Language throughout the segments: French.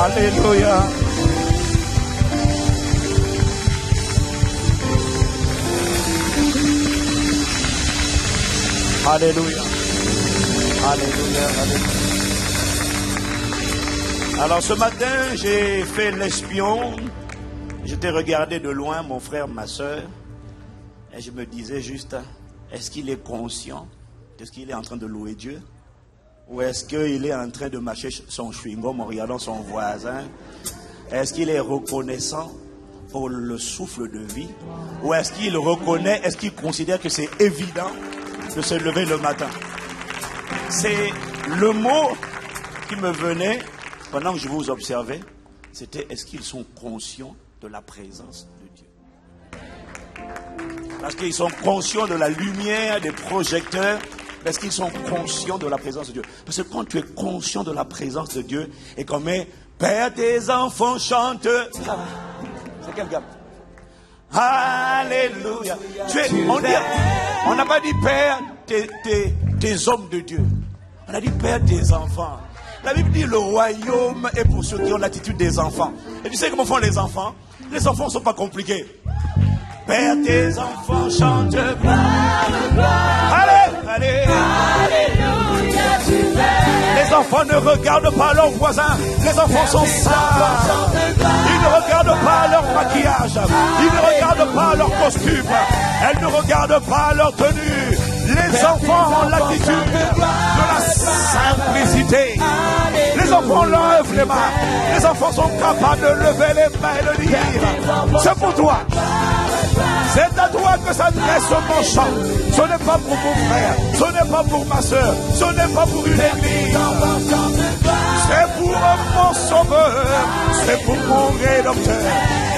Alléluia. Alléluia. Alléluia. Alléluia. Alors ce matin, j'ai fait l'espion. Je t'ai regardé de loin, mon frère, ma soeur. Et je me disais juste, est-ce qu'il est conscient de ce qu'il est en train de louer Dieu? Ou est-ce qu'il est en train de mâcher son chewing-gum en regardant son voisin? Est-ce qu'il est reconnaissant pour le souffle de vie? Ou est-ce qu'il reconnaît, est-ce qu'il considère que c'est évident de se lever le matin? C'est le mot qui me venait pendant que je vous observais. C'était, est-ce qu'ils sont conscients de la présence de Dieu? Parce qu'ils sont conscients de la lumière des projecteurs. Parce qu'ils sont conscients de la présence de Dieu. Parce que quand tu es conscient de la présence de Dieu, et comme Père, tes enfants chantent. C'est quel gars? Alléluia. On n'a pas dit Père, tes hommes de Dieu. On a dit Père, tes enfants. La Bible dit le royaume est pour ceux qui ont l'attitude des enfants. Et tu sais comment font les enfants? Les enfants ne sont pas compliqués. Père, tes enfants chantent. Allez, allez. Alléluia, tu es. Les enfants ne regardent pas leurs voisins. Les enfants sont sages. Ils ne regardent pas leur maquillage. Ils ne regardent pas leur costume. Elles ne regardent pas leur tenue. Les enfants ont l'attitude de la simplicité. Les enfants lèvent les mains. Les enfants sont capables de lever les mains et de dire, c'est pour toi. C'est à toi que s'adresse mon chant. Ce n'est pas pour mon frère. Ce n'est pas pour ma soeur. Ce n'est pas pour une église. C'est pour mon sauveur. C'est pour mon rédempteur.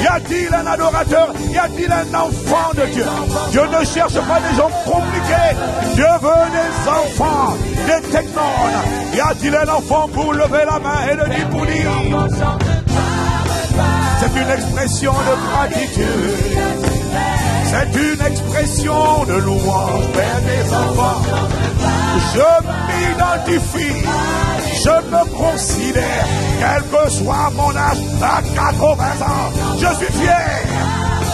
Y a-t-il un adorateur? Y a-t-il un enfant de Dieu? Dieu ne cherche pas des gens compliqués. Dieu veut des enfants, des technones. Y a-t-il un enfant pour lever la main et le dire pour dire? C'est une expression de gratitude. C'est une expression de louange vers des enfants. Je m'identifie, je me considère, quel que soit mon âge, à 80 ans, je suis fier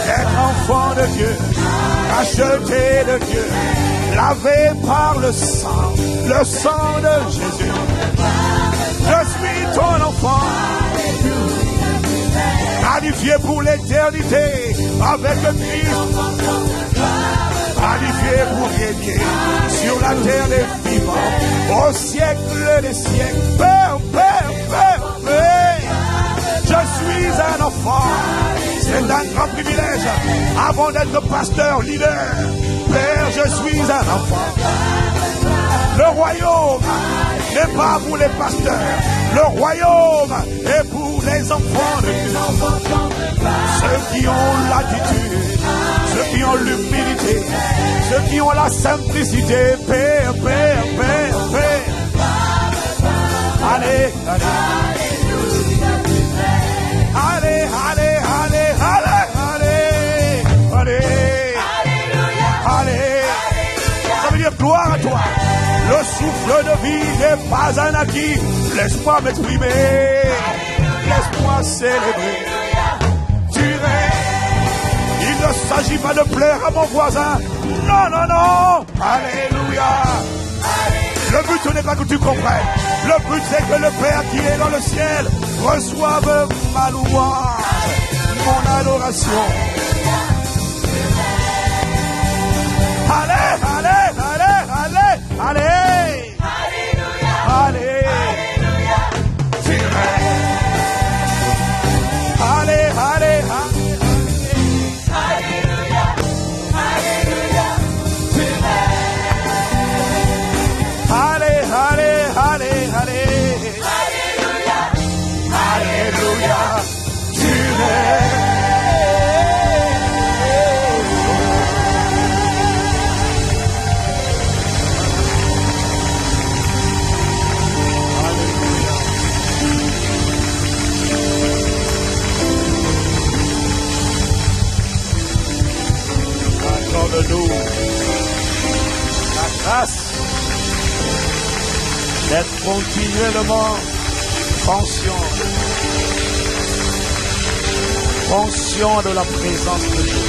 d'être enfant de Dieu, racheté de Dieu, lavé par le sang de Jésus. Je suis ton enfant. Qualifié pour l'éternité avec le Christ. Qualifié pour régner sur la terre des vivants au siècle des siècles. Père, Père, Père, Père. Je suis un enfant. C'est un grand privilège avant d'être pasteur, leader. Père, je suis un enfant. Le royaume n'est pas pour les pasteurs. Le royaume est pour les enfants de Dieu. Ceux qui ont l'attitude, ceux qui ont l'humilité, ceux qui ont la simplicité. Père, Père, Père, Père. Allez, allez. Allez, allez, allez, allez, allez, allez. Allez. Ça veut dire gloire à toi. Le souffle de vie n'est pas un acquis. Laisse-moi m'exprimer. Laisse-moi célébrer. Tu règnes. Il ne s'agit pas de plaire à mon voisin. Non, non, non. Alléluia. Le but n'est pas que tu comprennes. Le but c'est que le Père qui est dans le ciel reçoive ma louange, mon adoration. Allez, allez, allez, allez, allez. Alléluia. Allez. Alléluia. Tu règnes. Allez, allez, allez. Alléluia. Alléluia. Tu règnes. Allez, allez, allez, allez. Alléluia. Alléluia. Tu règnes. Accorde-nous la grâce d'être continuellement Conscient de la présence de Dieu.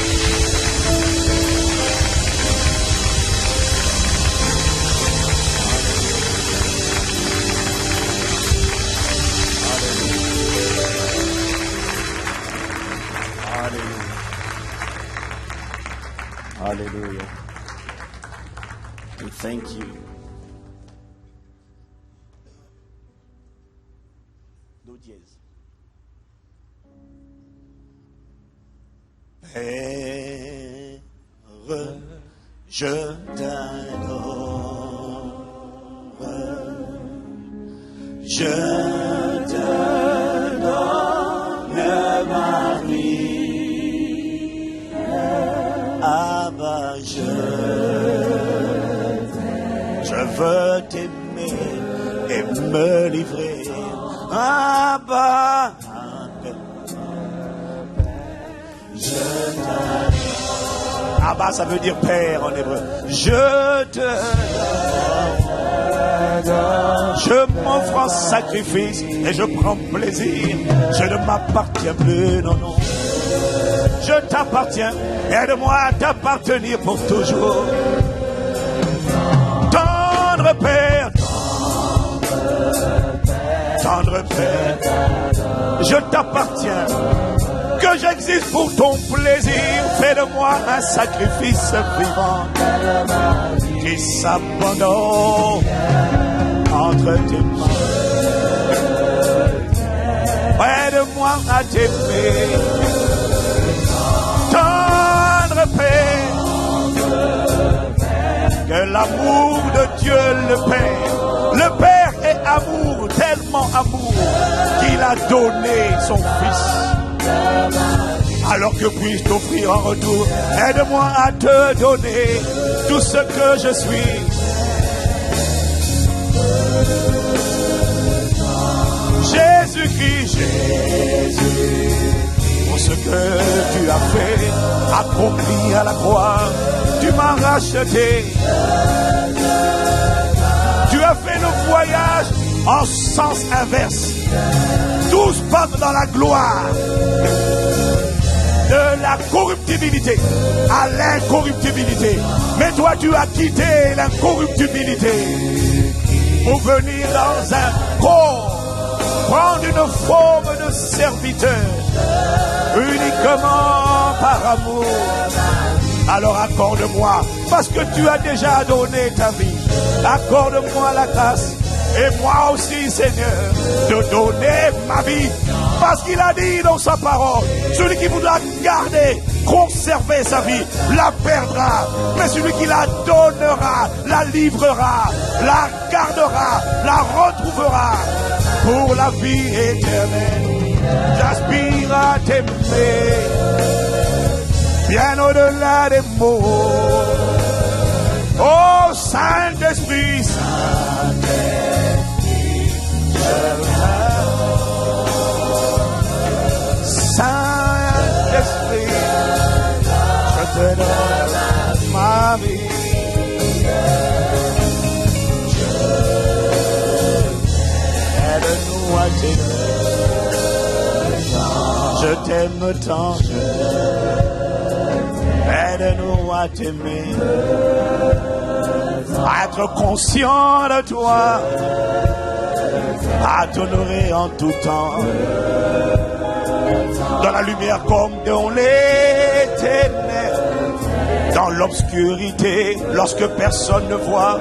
Hallelujah. We thank you. Do dièse. Père, je t'adore. Je te donne ma vie. Abba, je veux t'aimer et me livrer. Abba, Abba, ça veut dire Père en hébreu. Je te donne. Je m'offre en sacrifice et je prends plaisir. Je ne m'appartiens plus, non, non. Je t'appartiens. Aide-moi à t'appartenir pour toujours. Tendre Père. Tendre Père. Je t'appartiens. Que j'existe pour ton plaisir. Fais de moi un sacrifice vivant qui s'abandonne entre tes mains. Aide-moi à t'aimer. Tendre Père. Que l'amour de Dieu le Père est amour, tellement amour qu'il a donné son Fils. Alors que puis-je t'offrir en retour? Aide-moi à te donner tout ce que je suis. Jésus-Christ, Jésus, pour ce que tu as fait, accompli à la croix, tu m'as racheté. Tu as fait le voyage en sens inverse. Tous partent dans la gloire. De la corruptibilité à l'incorruptibilité. Mais toi, tu as quitté l'incorruptibilité pour venir dans un corps, prendre une forme de serviteur, uniquement par amour. Alors accorde-moi, parce que tu as déjà donné ta vie, accorde-moi la grâce. Et moi aussi, Seigneur, de donner ma vie. Parce qu'il a dit dans sa parole, celui qui voudra garder, conserver sa vie, la perdra. Mais celui qui la donnera, la livrera, la gardera, la retrouvera pour la vie éternelle. J'aspire à t'aimer, bien au-delà des mots. Oh Saint-Esprit, Saint-Esprit, je te donne ma vie. Aide-nous à t'aimer. Je t'aime tant. Aide-nous à t'aimer. À être conscient de toi. À t'honorer en tout temps. Dans la lumière comme dans les ténèbres, dans l'obscurité, lorsque personne ne voit,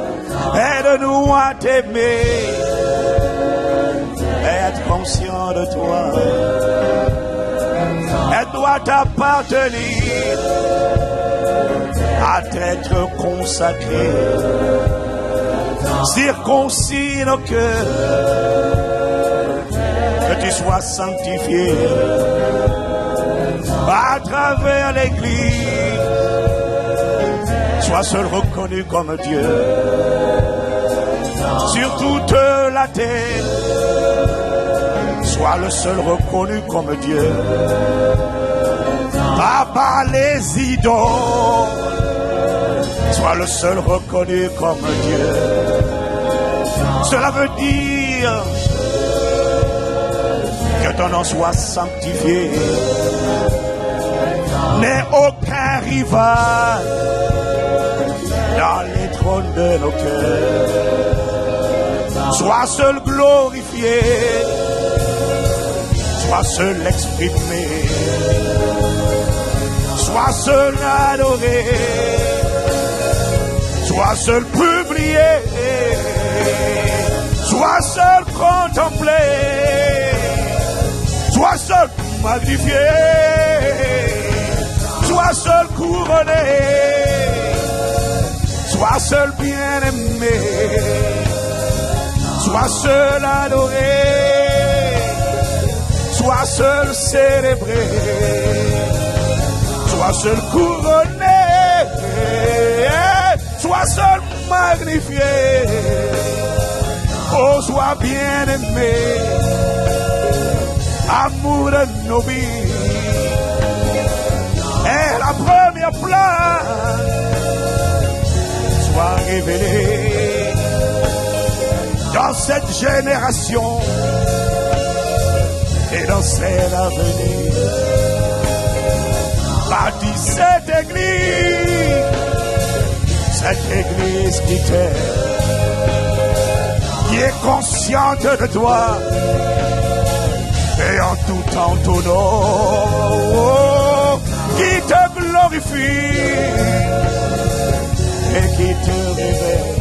aide-nous à t'aimer et être conscient de toi. Aide-nous à t'appartenir, à t'être consacré, circoncis nos cœurs. Que tu sois sanctifié à travers l'Église. Sois seul reconnu comme Dieu sur toute la terre. Sois le seul reconnu comme Dieu. Abat les idoles. Sois le seul reconnu comme Dieu. Cela veut dire ton nom soit sanctifié. N'aie aucun rival dans les trônes de nos cœurs. Sois seul glorifié, sois seul exprimé, sois seul adoré, sois seul publié, sois seul contemplé, sois seul magnifié, sois seul couronné, sois seul bien-aimé, sois seul adoré, sois seul célébré, sois seul couronné, sois seul magnifié, oh sois bien-aimé, amour de nos vies, et la première place soit révélée dans cette génération et dans celle à venir. Bâtis cette église qui t'aime, qui est consciente de toi et en tout temps ton nom, qui te glorifie et qui te révèle.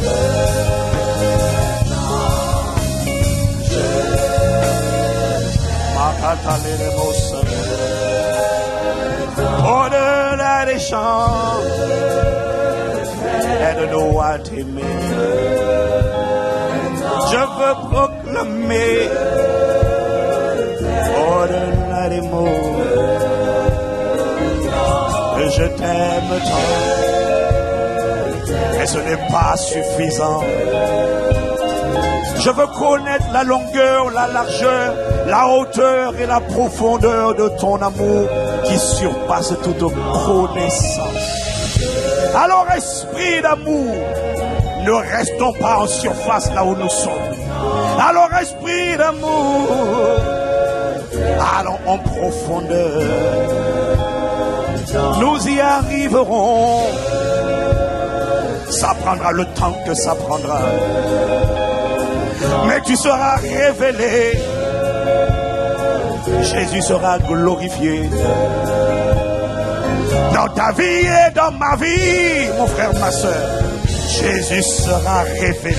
Au-delà des champs, aide-nous à t'aimer. Je veux proclamer au-delà des mots que je t'aime tant, mais ce n'est pas suffisant. Je veux connaître la longueur, la largeur, la hauteur et la profondeur de ton amour qui surpasse toute connaissance. Alors, esprit d'amour, ne restons pas en surface là où nous sommes. Alors, esprit d'amour, allons en profondeur. Nous y arriverons. Ça prendra le temps que ça prendra. Mais tu seras révélé. Jésus sera glorifié. Dans ta vie et dans ma vie, mon frère, ma soeur, Jésus sera révélé.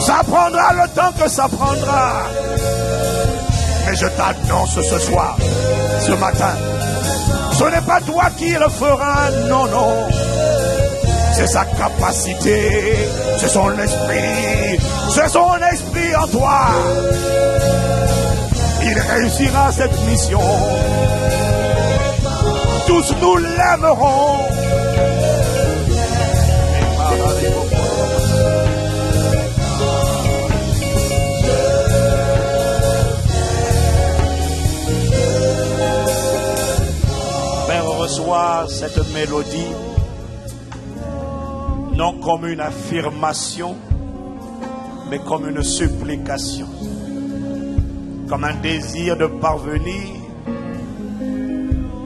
Ça prendra le temps que ça prendra. Mais je t'annonce ce soir, ce matin, ce n'est pas toi qui le feras, non, non. C'est sa capacité, c'est son esprit en toi. Il réussira cette mission. Tous nous l'aimerons. Père, reçois cette mélodie non comme une affirmation, mais comme une supplication, comme un désir de parvenir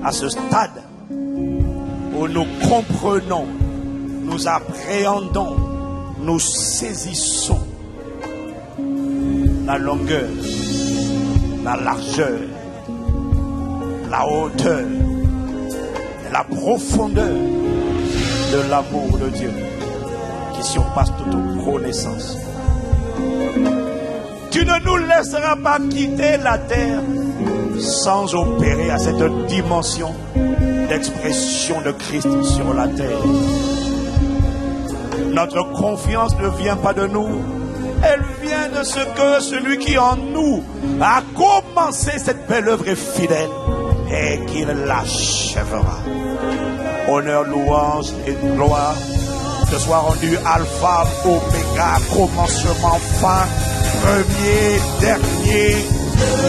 à ce stade où nous comprenons, nous appréhendons, nous saisissons la longueur, la largeur, la hauteur et la profondeur de l'amour de Dieu qui surpasse toute connaissance. Tu ne nous laisseras pas quitter la terre sans opérer à cette dimension d'expression de Christ sur la terre. Notre confiance ne vient pas de nous, elle vient de ce que celui qui en nous a commencé cette belle œuvre est fidèle et qu'il l'achèvera. Honneur, louange et gloire te soit rendu alpha, oméga, commencement, fin, premier, dernier.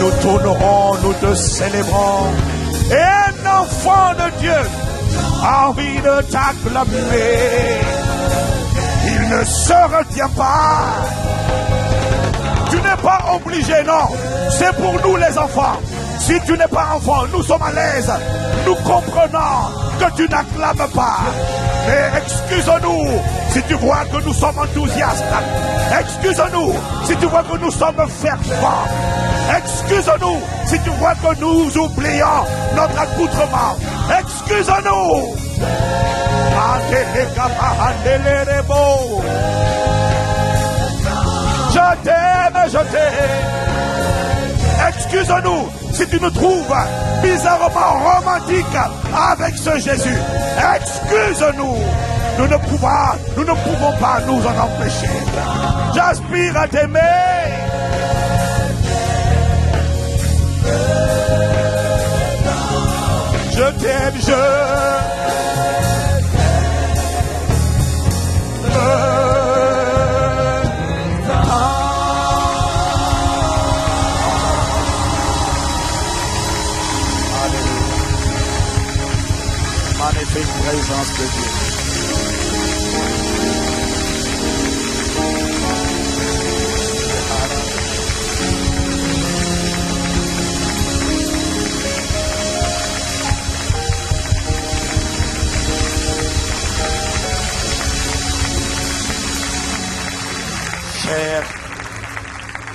Nous tournerons, nous te célébrons. Et un enfant de Dieu a envie de t'acclamer. Il ne se retient pas. Tu n'es pas obligé, non. C'est pour nous les enfants. Si tu n'es pas enfant, nous sommes à l'aise. Nous comprenons que tu n'acclames pas. Mais excuse-nous si tu vois que nous sommes enthousiastes. Excuse-nous si tu vois que nous sommes fervents. Excuse-nous si tu vois que nous oublions notre accoutrement. Excuse-nous. Je t'aime, je t'aime. Excuse-nous si tu nous trouves bizarrement romantique avec ce Jésus. Excuse-nous. Nous ne pouvons pas nous en empêcher. J'aspire à t'aimer. Je t'aime, magnifique présence de Dieu.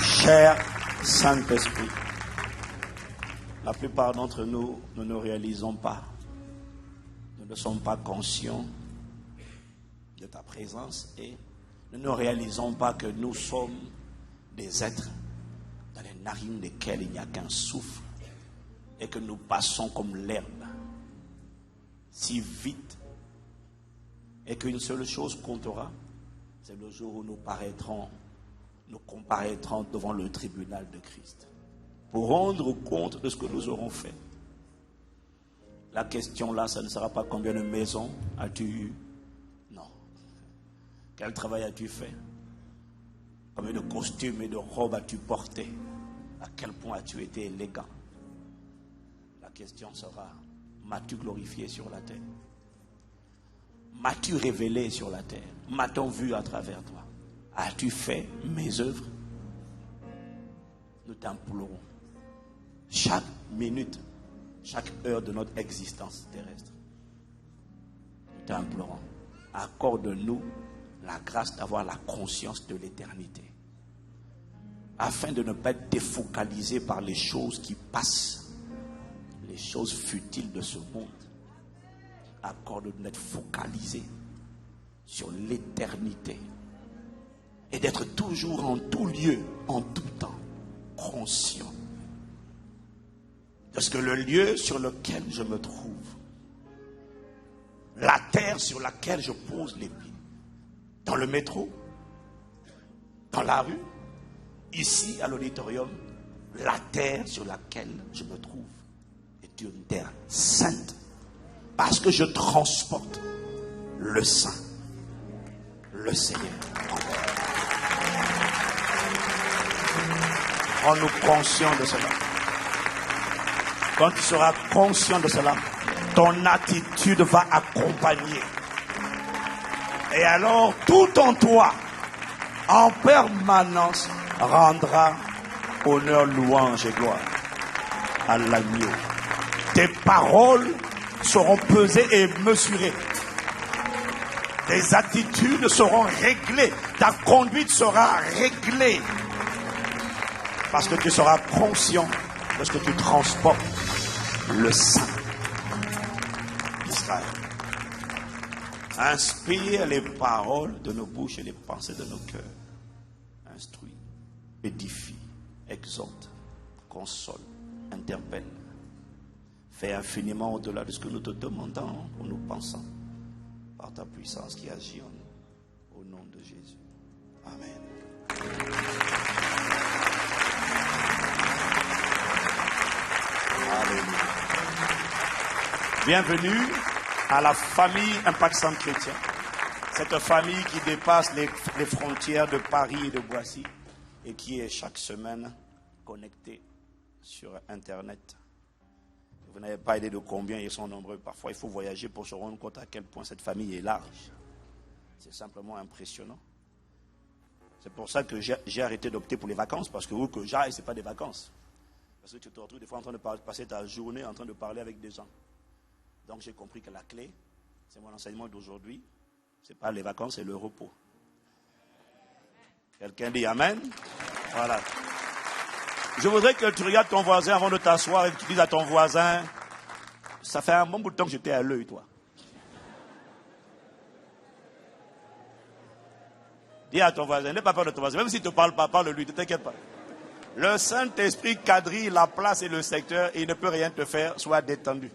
Cher Saint-Esprit, la plupart d'entre nous, nous ne réalisons pas, nous ne sommes pas conscients de ta présence et nous ne réalisons pas que nous sommes des êtres dans les narines desquels il n'y a qu'un souffle et que nous passons comme l'herbe si vite et qu'une seule chose comptera, c'est le jour où nous comparaîtrons devant le tribunal de Christ pour rendre compte de ce que nous aurons fait. La question là, ça ne sera pas combien de maisons as-tu eu? Non. Quel travail as-tu fait? Combien de costumes et de robes as-tu porté? À quel point as-tu été élégant? La question sera, m'as-tu glorifié sur la terre? M'as-tu révélé sur la terre? M'a-t-on vu à travers toi? As-tu fait mes œuvres? Nous t'implorons. Chaque minute, chaque heure de notre existence terrestre, nous t'implorons. Accorde-nous la grâce d'avoir la conscience de l'éternité, afin de ne pas être défocalisé par les choses qui passent, les choses futiles de ce monde. Accorde-nous d'être focalisé sur l'éternité et d'être toujours en tout lieu, en tout temps, conscient de ce que le lieu sur lequel je me trouve, la terre sur laquelle je pose les pieds, dans le métro, dans la rue, ici à l'auditorium, la terre sur laquelle je me trouve est une terre sainte, parce que je transporte le Saint, le Seigneur. Rends-nous conscients de cela. Quand tu seras conscient de cela, ton attitude va accompagner. Et alors, tout en toi, en permanence, rendra honneur, louange et gloire à l'agneau. Tes paroles seront pesées et mesurées. Tes attitudes seront réglées. Ta conduite sera réglée. Parce que tu seras conscient de ce que tu transportes, le Saint d'Israël. Inspire les paroles de nos bouches et les pensées de nos cœurs. Instruis, édifie, exhorte, console, interpelle. Fais infiniment au-delà de ce que nous te demandons ou nous pensons, par ta puissance qui agit en nous. Au nom de Jésus. Amen. Alléluia. Bienvenue à la famille Impact Centre Chrétien. Cette famille qui dépasse les frontières de Paris et de Boissy et qui est chaque semaine connectée sur Internet. Vous n'avez pas idée de combien ils sont nombreux. Parfois, il faut voyager pour se rendre compte à quel point cette famille est large. C'est simplement impressionnant. C'est pour ça que j'ai arrêté d'opter pour les vacances, parce que où que j'aille, ce n'est pas des vacances. Parce que tu te retrouves des fois en train de passer ta journée en train de parler avec des gens. Donc j'ai compris que la clé, c'est mon enseignement d'aujourd'hui, ce n'est pas les vacances, c'est le repos. Quelqu'un dit Amen? Voilà. Je voudrais que tu regardes ton voisin avant de t'asseoir et que tu dises à ton voisin, ça fait un bon bout de temps que j'étais à l'œil, toi. Dis à ton voisin, n'aie pas peur de ton voisin. Même s'il ne te parle pas, parle-lui, ne t'inquiète pas. Le Saint-Esprit quadrille la place et le secteur et il ne peut rien te faire, sois détendu.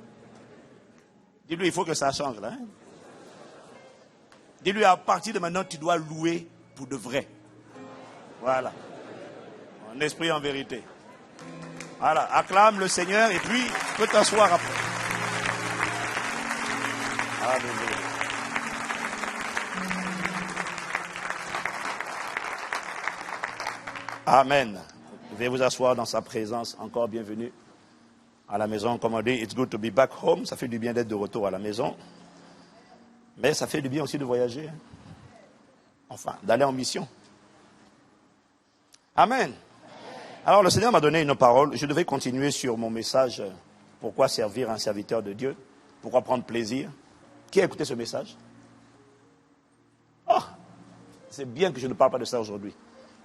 Dis-lui, il faut que ça change là. Hein? Dis-lui, à partir de maintenant, tu dois louer pour de vrai. Voilà. En esprit, en vérité. Voilà, acclame le Seigneur et puis tu peux t'asseoir après. Alléluia. Amen. Vous pouvez vous asseoir dans sa présence. Encore bienvenue à la maison. Comme on dit, it's good to be back home. Ça fait du bien d'être de retour à la maison. Mais ça fait du bien aussi de voyager. Enfin, d'aller en mission. Amen. Alors, le Seigneur m'a donné une parole. Je devais continuer sur mon message. Pourquoi servir un serviteur de Dieu? Pourquoi prendre plaisir? Qui a écouté ce message? Oh, c'est bien que je ne parle pas de ça aujourd'hui.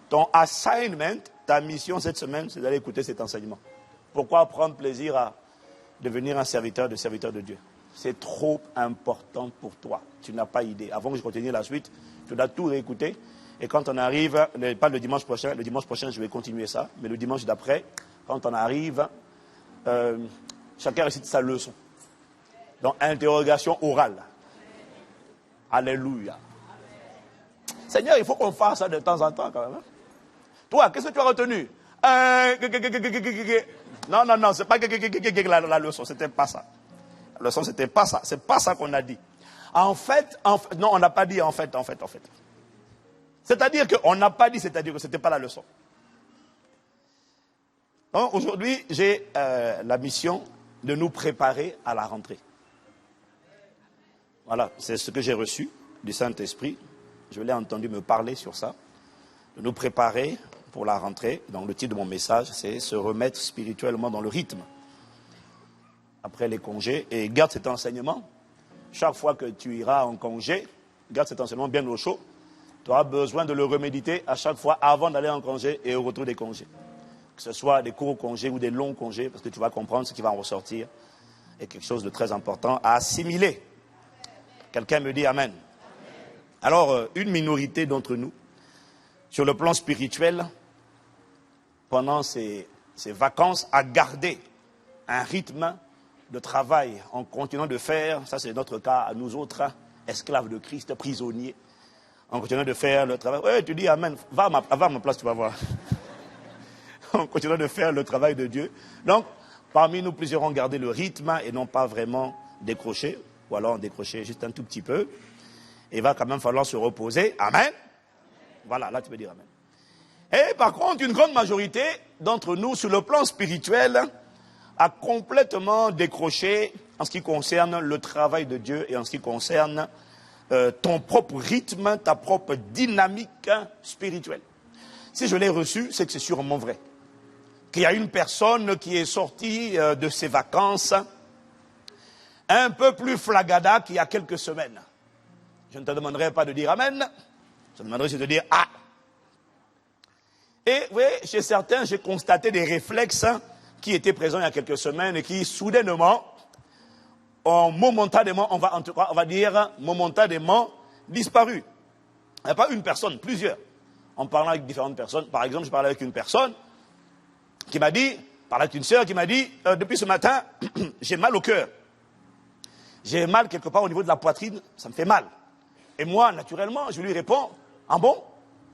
Ton assignment, ta mission cette semaine, c'est d'aller écouter cet enseignement. Pourquoi prendre plaisir à devenir un serviteur de Dieu? C'est trop important pour toi. Tu n'as pas idée. Avant que je continue la suite, tu dois tout réécouter. Et quand on arrive, pas le dimanche prochain je vais continuer ça, mais le dimanche d'après, quand on arrive, chacun récite sa leçon. Donc, interrogation orale. Alléluia. Seigneur, il faut qu'on fasse ça de temps en temps quand même. Hein? Toi, qu'est-ce que tu as retenu? Non, c'est pas la leçon, c'était pas ça. La leçon, c'était pas ça. C'est pas ça qu'on a dit. En fait, non, on n'a pas dit en fait. C'est-à-dire qu'on n'a pas dit, c'est-à-dire que ce n'était pas la leçon. Donc aujourd'hui, j'ai la mission de nous préparer à la rentrée. Voilà, c'est ce que j'ai reçu du Saint-Esprit. Je l'ai entendu me parler sur ça. De nous préparer pour la rentrée. Donc le titre de mon message, c'est se remettre spirituellement dans le rythme. Après les congés. Et garde cet enseignement. Chaque fois que tu iras en congé, garde cet enseignement bien au chaud. Tu auras besoin de le reméditer à chaque fois avant d'aller en congé et au retour des congés. Que ce soit des courts congés ou des longs congés, parce que tu vas comprendre ce qui va en ressortir. Et quelque chose de très important à assimiler. Quelqu'un me dit Amen. Alors, une minorité d'entre nous, sur le plan spirituel, pendant ces vacances, a gardé un rythme de travail en continuant de faire, ça c'est notre cas à nous autres, esclaves de Christ, prisonniers, en continuant de faire le travail. Ouais, tu dis Amen, va à ma place, tu vas voir. En continuant de faire le travail de Dieu. Donc, parmi nous, plusieurs ont gardé le rythme et n'ont pas vraiment décroché, ou alors décroché juste un tout petit peu. Il va quand même falloir se reposer. Amen. Voilà, là tu peux dire Amen. Et par contre, une grande majorité d'entre nous, sur le plan spirituel, a complètement décroché en ce qui concerne le travail de Dieu et en ce qui concerne ton propre rythme, ta propre dynamique spirituelle. Si je l'ai reçu, c'est que c'est sûrement vrai. Qu'il y a une personne qui est sortie de ses vacances un peu plus flagada qu'il y a quelques semaines. Je ne te demanderai pas de dire Amen. Je te demanderai juste de dire Ah. Et vous voyez, chez certains, j'ai constaté des réflexes qui étaient présents il y a quelques semaines et qui, soudainement, ont momentanément, on va dire, momentanément disparu. Il n'y a pas une personne, plusieurs. En parlant avec différentes personnes. Par exemple, je parlais avec une personne qui m'a dit, parlais avec une sœur qui m'a dit, depuis ce matin, j'ai mal au cœur. J'ai mal quelque part au niveau de la poitrine, ça me fait mal. Et moi, naturellement, je lui réponds, ah bon?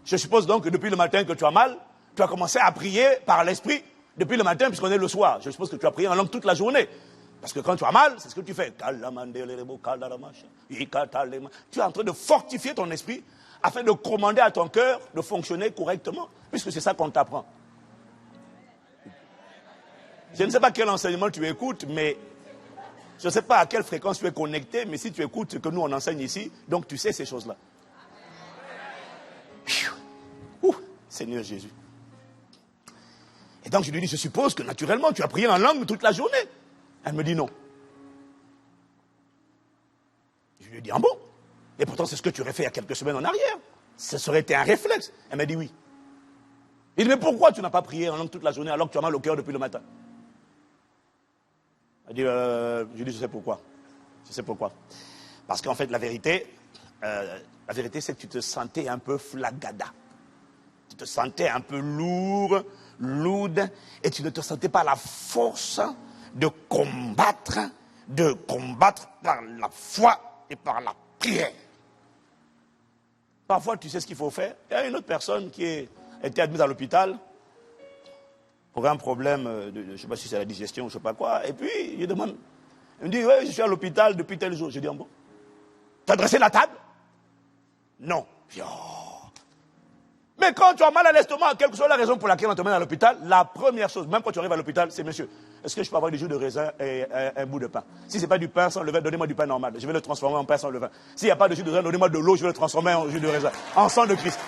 Je suppose donc que depuis le matin que tu as mal, tu as commencé à prier par l'esprit depuis le matin puisqu'on est le soir. Je suppose que tu as prié en langue toute la journée. Parce que quand tu as mal, c'est ce que tu fais. Tu es en train de fortifier ton esprit afin de commander à ton cœur de fonctionner correctement, puisque c'est ça qu'on t'apprend. Je ne sais pas quel enseignement tu écoutes, mais je ne sais pas à quelle fréquence tu es connecté, mais si tu écoutes ce que nous on enseigne ici, donc tu sais ces choses-là. Seigneur Jésus. Et donc je lui dis, je suppose que naturellement tu as prié en langue toute la journée. Elle me dit non. Je lui ai dit, ah bon? Et pourtant c'est ce que tu aurais fait il y a quelques semaines en arrière. Ce serait été un réflexe. Elle m'a dit oui. Il dit, mais pourquoi tu n'as pas prié en langue toute la journée alors que tu as mal au cœur depuis le matin? Elle dit, je lui dis, je sais pourquoi. Je sais pourquoi. Parce qu'en fait, la vérité, c'est que tu te sentais un peu flagada. Tu te sentais un peu lourd, et tu ne te sentais pas la force de combattre par la foi et par la prière. Parfois, tu sais ce qu'il faut faire. Il y a une autre personne qui a été admise à l'hôpital pour un problème, je ne sais pas si c'est la digestion ou je ne sais pas quoi. Et puis, il me dit, oui, je suis à l'hôpital depuis tel jour. Je dis, bon, tu as dressé la table? Non. Je dis, oh. Mais quand tu as mal à l'estomac, quelle que soit la raison pour laquelle on te mène à l'hôpital, la première chose, même quand tu arrives à l'hôpital, c'est, monsieur, est-ce que je peux avoir du jus de raisin et un bout de pain? Si ce n'est pas du pain sans levain, donnez-moi du pain normal. Je vais le transformer en pain sans levain. S'il n'y a pas de jus de raisin, donnez-moi de l'eau, je vais le transformer en jus de raisin. En sang de Christ.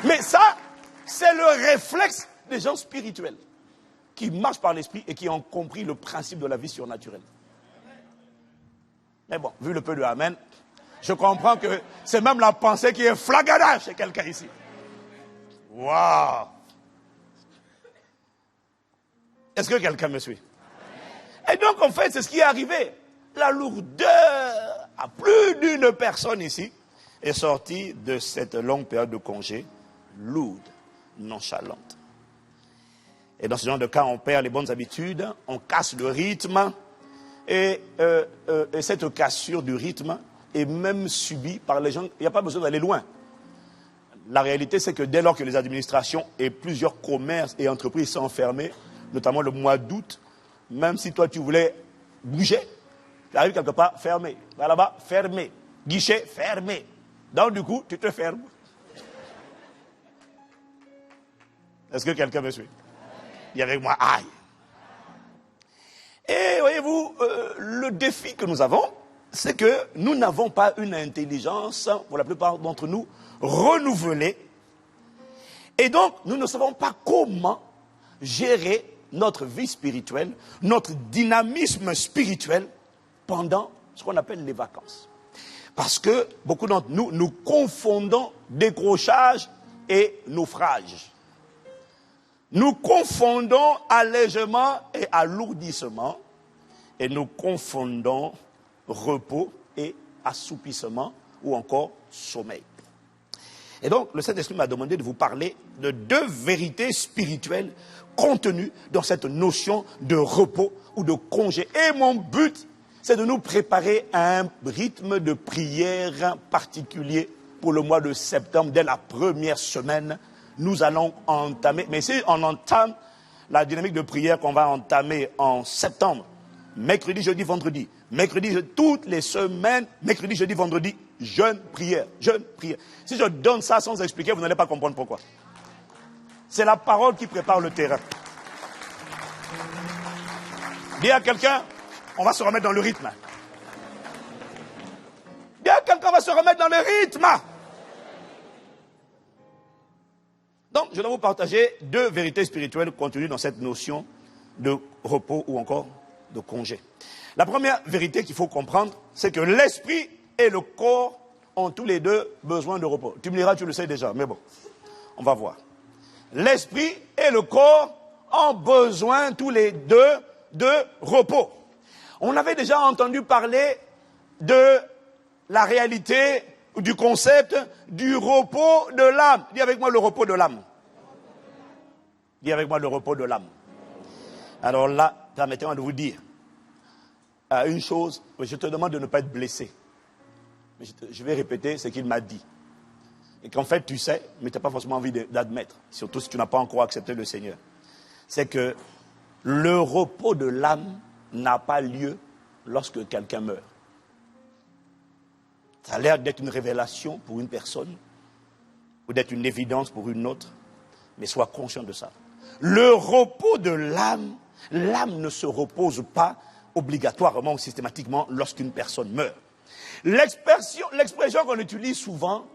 Mais ça, c'est le réflexe des gens spirituels qui marchent par l'esprit et qui ont compris le principe de la vie surnaturelle. Mais bon, vu le peu de amen, je comprends que c'est même la pensée qui est flagada chez quelqu'un ici. Waouh! Est-ce que quelqu'un me suit? Et donc, en fait, c'est ce qui est arrivé. La lourdeur à plus d'une personne ici est sortie de cette longue période de congé, lourde, nonchalante. Et dans ce genre de cas, on perd les bonnes habitudes, on casse le rythme, et cette cassure du rythme est même subie par les gens. Il n'y a pas besoin d'aller loin. La réalité, c'est que dès lors que les administrations et plusieurs commerces et entreprises sont fermés, notamment le mois d'août, même si toi tu voulais bouger, tu arrives quelque part, fermé. Va là-bas, fermé. Guichet, fermé. Donc du coup, tu te fermes. Est-ce que quelqu'un me suit? Dis avec moi, aïe. Et voyez-vous, le défi que nous avons, c'est que nous n'avons pas une intelligence, pour la plupart d'entre nous, renouvelée. Et donc, nous ne savons pas comment gérer notre vie spirituelle, notre dynamisme spirituel pendant ce qu'on appelle les vacances. Parce que beaucoup d'entre nous, nous confondons décrochage et naufrage. Nous confondons allègement et alourdissement, et nous confondons repos et assoupissement, ou encore sommeil. Et donc, le Saint-Esprit m'a demandé de vous parler de deux vérités spirituelles contenues dans cette notion de repos ou de congé. Et mon but, c'est de nous préparer à un rythme de prière particulier pour le mois de septembre, dès la première semaine. Nous allons entamer, mais si on entame la dynamique de prière qu'on va entamer en septembre, mercredi, jeudi, vendredi, toutes les semaines, mercredi, jeudi, vendredi, jeûne, prière, jeûne, prière. Si je donne ça sans expliquer, vous n'allez pas comprendre pourquoi. C'est la parole qui prépare le terrain. Dis à quelqu'un, on va se remettre dans le rythme. Dis à quelqu'un, on va se remettre dans le rythme. Donc, je vais vous partager deux vérités spirituelles contenues dans cette notion de repos ou encore de congé. La première vérité qu'il faut comprendre, c'est que l'esprit et le corps ont tous les deux besoin de repos. Tu me diras, tu le sais déjà, mais bon, on va voir. L'esprit et le corps ont besoin tous les deux de repos. On avait déjà entendu parler de la réalité ou du concept du repos de l'âme. Dis avec moi le repos de l'âme. Dis avec moi le repos de l'âme. Alors là, permettez-moi de vous dire une chose. Je te demande de ne pas être blessé. Mais je vais répéter ce qu'il m'a dit. Et qu'en fait, tu sais, mais tu n'as pas forcément envie d'admettre, surtout si tu n'as pas encore accepté le Seigneur. C'est que le repos de l'âme n'a pas lieu lorsque quelqu'un meurt. Ça a l'air d'être une révélation pour une personne, ou d'être une évidence pour une autre, mais sois conscient de ça. Le repos de l'âme, l'âme ne se repose pas obligatoirement ou systématiquement lorsqu'une personne meurt. L'expression qu'on utilise souvent,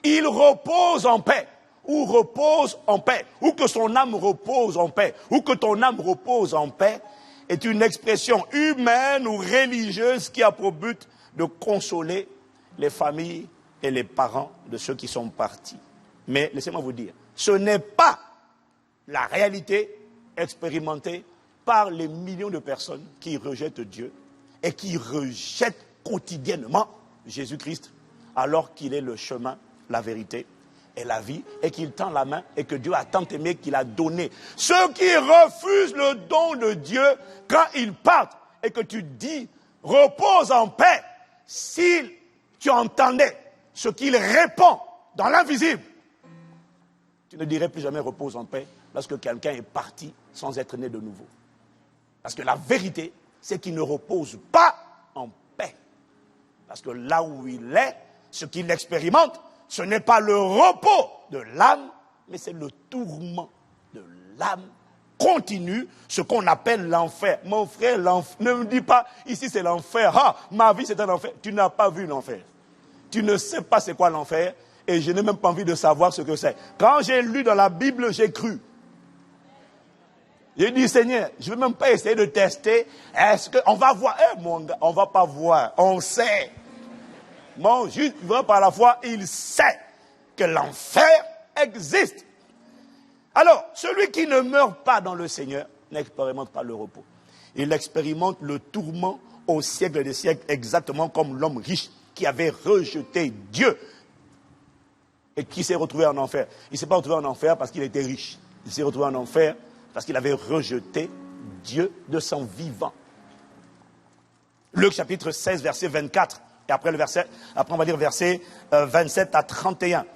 il repose en paix, ou repose en paix, ou que son âme repose en paix, ou que ton âme repose en paix, est une expression humaine ou religieuse qui a pour but de consoler les familles et les parents de ceux qui sont partis. Mais laissez-moi vous dire, ce n'est pas la réalité expérimentée par les millions de personnes qui rejettent Dieu et qui rejettent quotidiennement Jésus-Christ alors qu'il est le chemin, la vérité et la vie et qu'il tend la main et que Dieu a tant aimé qu'il a donné. Ceux qui refusent le don de Dieu quand ils partent et que tu dis repose en paix, si tu entendais ce qu'il répond dans l'invisible, tu ne dirais plus jamais repose en paix lorsque quelqu'un est parti sans être né de nouveau. Parce que la vérité, c'est qu'il ne repose pas en paix. Parce que là où il est, ce qu'il expérimente, ce n'est pas le repos de l'âme, mais c'est le tourment de l'âme continu, ce qu'on appelle l'enfer. Mon frère, ne me dis pas, ici c'est l'enfer. Ah, ma vie c'est un enfer. Tu n'as pas vu l'enfer. Tu ne sais pas c'est quoi l'enfer. Et je n'ai même pas envie de savoir ce que c'est. Quand j'ai lu dans la Bible, j'ai cru. J'ai dit, Seigneur, je ne vais même pas essayer de tester. Est-ce qu'on va voir? Mon gars, on ne va pas voir. On sait. Mon juste vivant par la foi, il sait que l'enfer existe. Alors, celui qui ne meurt pas dans le Seigneur n'expérimente pas le repos. Il expérimente le tourment au siècle des siècles, exactement comme l'homme riche qui avait rejeté Dieu et qui s'est retrouvé en enfer. Il ne s'est pas retrouvé en enfer parce qu'il était riche. Il s'est retrouvé en enfer parce qu'il avait rejeté Dieu de son vivant. Luc chapitre 16, verset 24. Et après on va dire verset 27 à 31.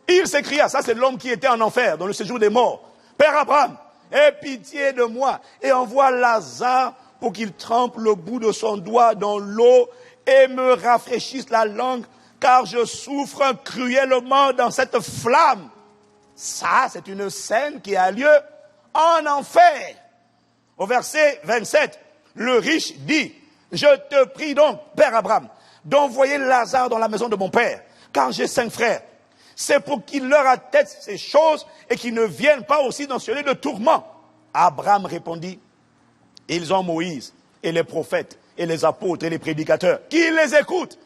Il s'écria, ça c'est l'homme qui était en enfer, dans le séjour des morts. Père Abraham, aie pitié de moi et envoie Lazare pour qu'il trempe le bout de son doigt dans l'eau et me rafraîchisse la langue, car je souffre cruellement dans cette flamme. Ça, c'est une scène qui a lieu en enfer. Au verset 27, le riche dit, je te prie donc, Père Abraham, d'envoyer Lazare dans la maison de mon père, car j'ai 5 frères. C'est pour qu'ils leur attestent ces choses et qu'ils ne viennent pas aussi dans ce lieu de tourment. Abraham répondit, ils ont Moïse et les prophètes et les apôtres et les prédicateurs qui les écoutent.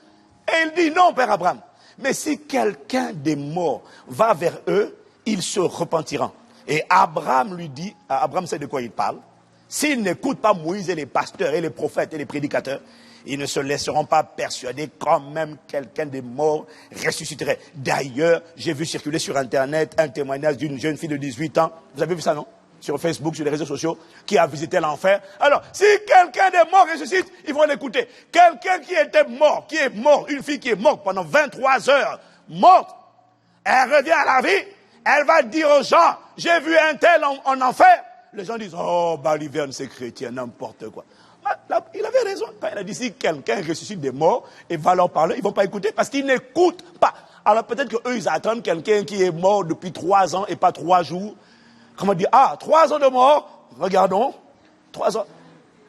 Et il dit, non, Père Abraham, mais si quelqu'un des morts va vers eux, ils se repentiront. Et Abraham lui dit, Abraham sait de quoi il parle, s'ils n'écoutent pas Moïse et les pasteurs et les prophètes et les prédicateurs, ils ne se laisseront pas persuader quand même quelqu'un des morts ressusciterait. D'ailleurs, j'ai vu circuler sur Internet un témoignage d'une jeune fille de 18 ans. Vous avez vu ça, non? Sur Facebook, sur les réseaux sociaux, qui a visité l'enfer. Alors, si quelqu'un des morts ressuscite, ils vont l'écouter. Quelqu'un qui était mort, une fille qui est morte pendant 23 heures, morte, elle revient à la vie, elle va dire aux gens, j'ai vu un tel en enfer. Les gens disent, oh, Baliverne, c'est chrétien, n'importe quoi. Là, il avait raison quand il a dit, si quelqu'un ressuscite des morts et va leur parler, ils ne vont pas écouter parce qu'ils n'écoutent pas. Alors peut-être qu'eux, ils attendent quelqu'un qui est mort depuis 3 ans et pas 3 jours. Comment dire, 3 ans de mort, regardons, 3 ans.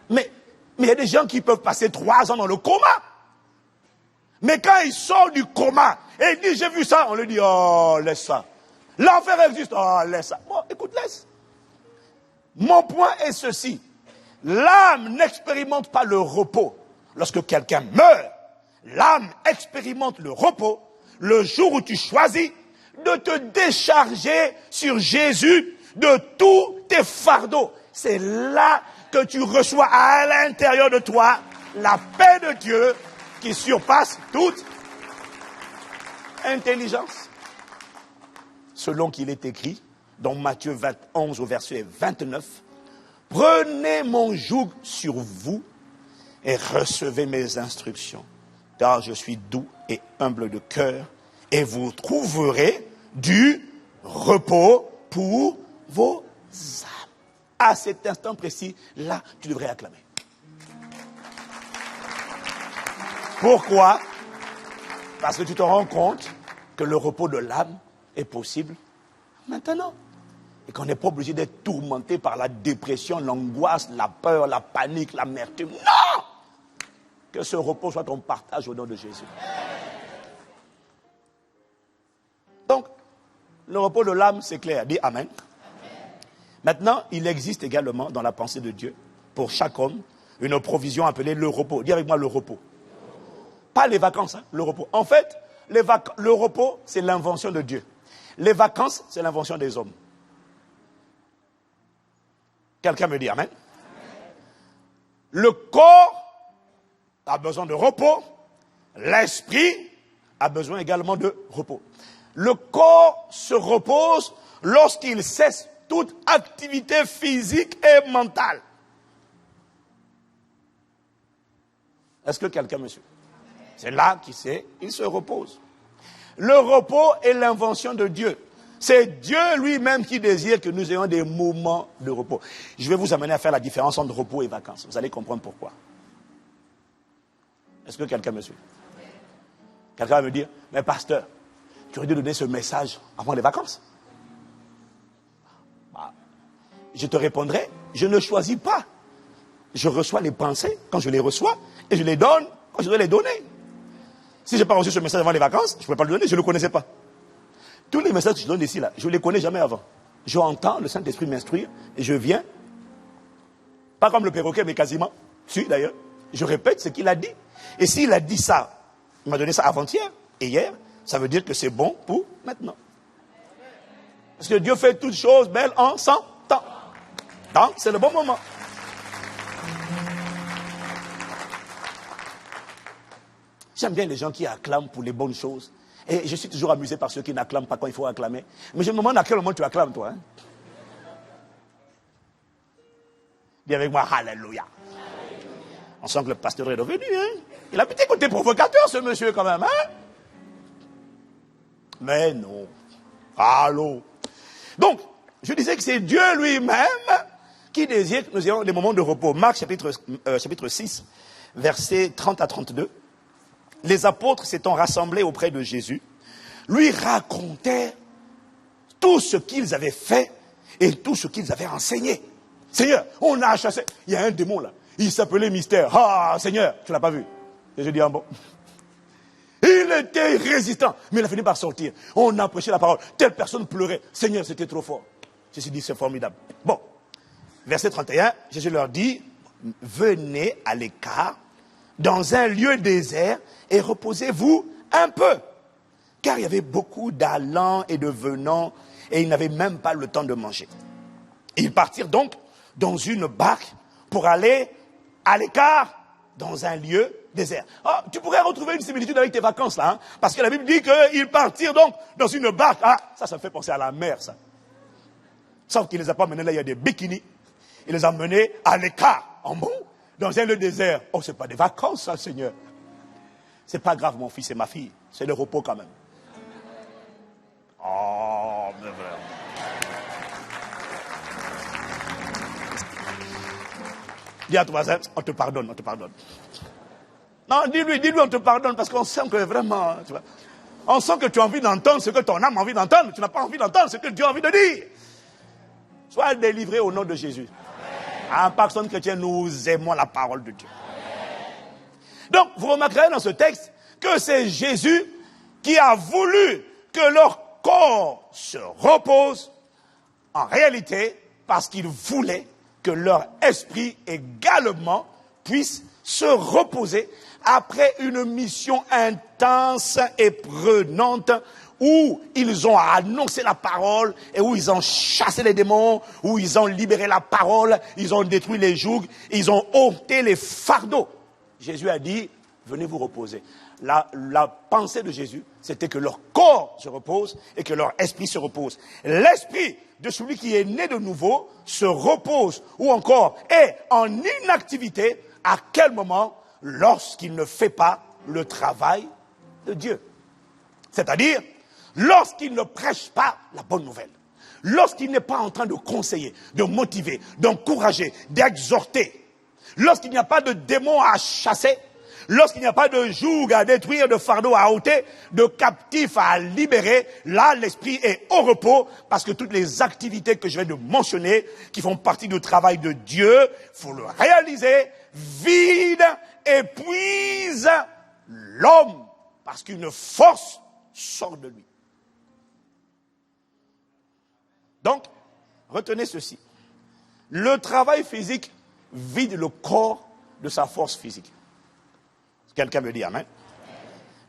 Mais il y a des gens qui peuvent passer 3 ans dans le coma. Mais quand ils sortent du coma et ils disent, j'ai vu ça, on lui dit, oh, laisse ça. L'enfer existe, oh, laisse ça. Bon, écoute, laisse. Mon point est ceci. L'âme n'expérimente pas le repos lorsque quelqu'un meurt. L'âme expérimente le repos le jour où tu choisis de te décharger sur Jésus de tous tes fardeaux. C'est là que tu reçois à l'intérieur de toi la paix de Dieu qui surpasse toute intelligence. Selon qu'il est écrit dans Matthieu 11 au verset 29, prenez mon joug sur vous et recevez mes instructions, car je suis doux et humble de cœur, et vous trouverez du repos pour vos âmes. À cet instant précis, là, tu devrais acclamer. Pourquoi? Parce que tu te rends compte que le repos de l'âme est possible maintenant. Et qu'on n'est pas obligé d'être tourmenté par la dépression, l'angoisse, la peur, la panique, l'amertume. Non! Que ce repos soit ton partage au nom de Jésus. Le repos de l'âme, c'est clair. Dis Amen. Maintenant, il existe également dans la pensée de Dieu, pour chaque homme, une provision appelée le repos. Dis avec moi le repos. Pas les vacances, hein, le repos. En fait, le repos, c'est l'invention de Dieu. Les vacances, c'est l'invention des hommes. Quelqu'un me dit Amen. Le corps a besoin de repos. L'esprit a besoin également de repos. Le corps se repose lorsqu'il cesse toute activité physique et mentale. Est-ce que quelqu'un me suit? C'est là qu'il se repose. Le repos est l'invention de Dieu. C'est Dieu lui-même qui désire que nous ayons des moments de repos. Je vais vous amener à faire la différence entre repos et vacances. Vous allez comprendre pourquoi. Est-ce que quelqu'un me suit? Quelqu'un va me dire, mais pasteur, tu aurais dû donner ce message avant les vacances. Je te répondrai, je ne choisis pas. Je reçois les pensées quand je les reçois et je les donne quand je dois les donner. Si je n'ai pas reçu ce message avant les vacances, je ne peux pas le donner, je ne le connaissais pas. Tous les messages que je donne ici, là, je ne les connais jamais avant. Je entends le Saint-Esprit m'instruire et je viens, pas comme le perroquet, mais quasiment, si d'ailleurs, je répète ce qu'il a dit. Et s'il a dit ça, il m'a donné ça avant-hier et hier, ça veut dire que c'est bon pour maintenant. Parce que Dieu fait toutes choses belles en son temps. Donc, c'est le bon moment. J'aime bien les gens qui acclament pour les bonnes choses. Et je suis toujours amusé par ceux qui n'acclament pas quand il faut acclamer. Mais je me demande à quel moment tu acclames, toi. Hein? Dis avec moi, Alléluia. On sent que le pasteur est revenu. Hein? Il a un petit côté provocateur, ce monsieur, quand même. Hein? Mais non. Allô. Donc, je disais que c'est Dieu lui-même qui désire que nous ayons des moments de repos. Marc, chapitre 6, versets 30 à 32. Les apôtres s'étant rassemblés auprès de Jésus, lui racontaient tout ce qu'ils avaient fait et tout ce qu'ils avaient enseigné. Seigneur, on a chassé. Il y a un démon là. Il s'appelait Mystère. Ah, Seigneur, tu ne l'as pas vu. Et je dis, ah bon. Il était résistant, mais il a fini par sortir. On a prêché la parole. Telle personne pleurait. Seigneur, c'était trop fort. Jésus dit, c'est formidable. Bon, verset 31, Jésus leur dit, venez à l'écart, dans un lieu désert, et reposez-vous un peu. Car il y avait beaucoup d'allants et de venants, et ils n'avaient même pas le temps de manger. Ils partirent donc dans une barque pour aller à l'écart, dans un lieu désert. Oh, tu pourrais retrouver une similitude avec tes vacances là, hein, parce que la Bible dit qu'ils partirent donc dans une barque. Ah, ça me fait penser à la mer, ça. Sauf qu'il ne les a pas menés là, il y a des bikinis. Il les a menés à l'écart, en bon, dans un lieu désert. Oh, c'est pas des vacances, ça, Seigneur. C'est pas grave, mon fils et ma fille. C'est le repos quand même. Oh, mais vraiment. Dis à ton voisin, on te pardonne, on te pardonne. Non, dis-lui, on te pardonne parce qu'on sent que vraiment, tu vois, on sent que tu as envie d'entendre ce que ton âme a envie d'entendre. Tu n'as pas envie d'entendre ce que Dieu a envie de dire. Sois délivré au nom de Jésus. En personne chrétienne, nous aimons la parole de Dieu. Donc, vous remarquerez dans ce texte que c'est Jésus qui a voulu que leur corps se repose, en réalité, parce qu'il voulait que leur esprit également puisse se reposer après une mission intense et prenante où ils ont annoncé la parole et où ils ont chassé les démons, où ils ont libéré la parole, ils ont détruit les jougs, ils ont ôté les fardeaux. Jésus a dit, venez vous reposer. La pensée de Jésus, c'était que leur corps se repose et que leur esprit se repose. L'esprit de celui qui est né de nouveau se repose ou encore est en inactivité. À quel moment? Lorsqu'il ne fait pas le travail de Dieu. C'est-à-dire, lorsqu'il ne prêche pas la bonne nouvelle. Lorsqu'il n'est pas en train de conseiller, de motiver, d'encourager, d'exhorter. Lorsqu'il n'y a pas de démons à chasser. Lorsqu'il n'y a pas de joug à détruire, de fardeau à ôter, de captifs à libérer, là, l'esprit est au repos, parce que toutes les activités que je viens de mentionner, qui font partie du travail de Dieu, faut le réaliser, vide, épuise l'homme, parce qu'une force sort de lui. Donc, retenez ceci. Le travail physique vide le corps de sa force physique. Quelqu'un me dit amen.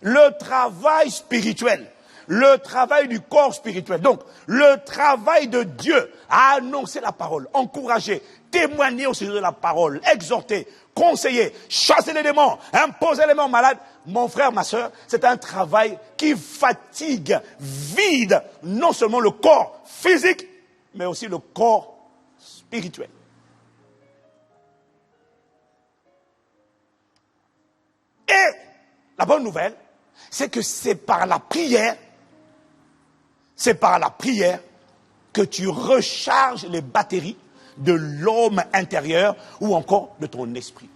Le travail spirituel, le travail du corps spirituel. Donc, le travail de Dieu à annoncer la parole, encourager, témoigner au sujet de la parole, exhorter, conseiller, chasser les démons, imposer les mains aux malades. Mon frère, ma soeur, c'est un travail qui fatigue, vide, non seulement le corps physique, mais aussi le corps spirituel. Et la bonne nouvelle, c'est que c'est par la prière que tu recharges les batteries de l'homme intérieur ou encore de ton esprit.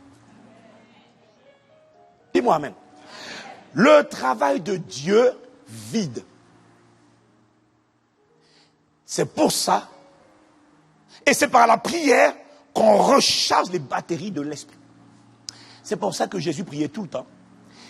Dis-moi amen. Le travail de Dieu vide. C'est pour ça, et c'est par la prière qu'on recharge les batteries de l'esprit. C'est pour ça que Jésus priait tout le temps.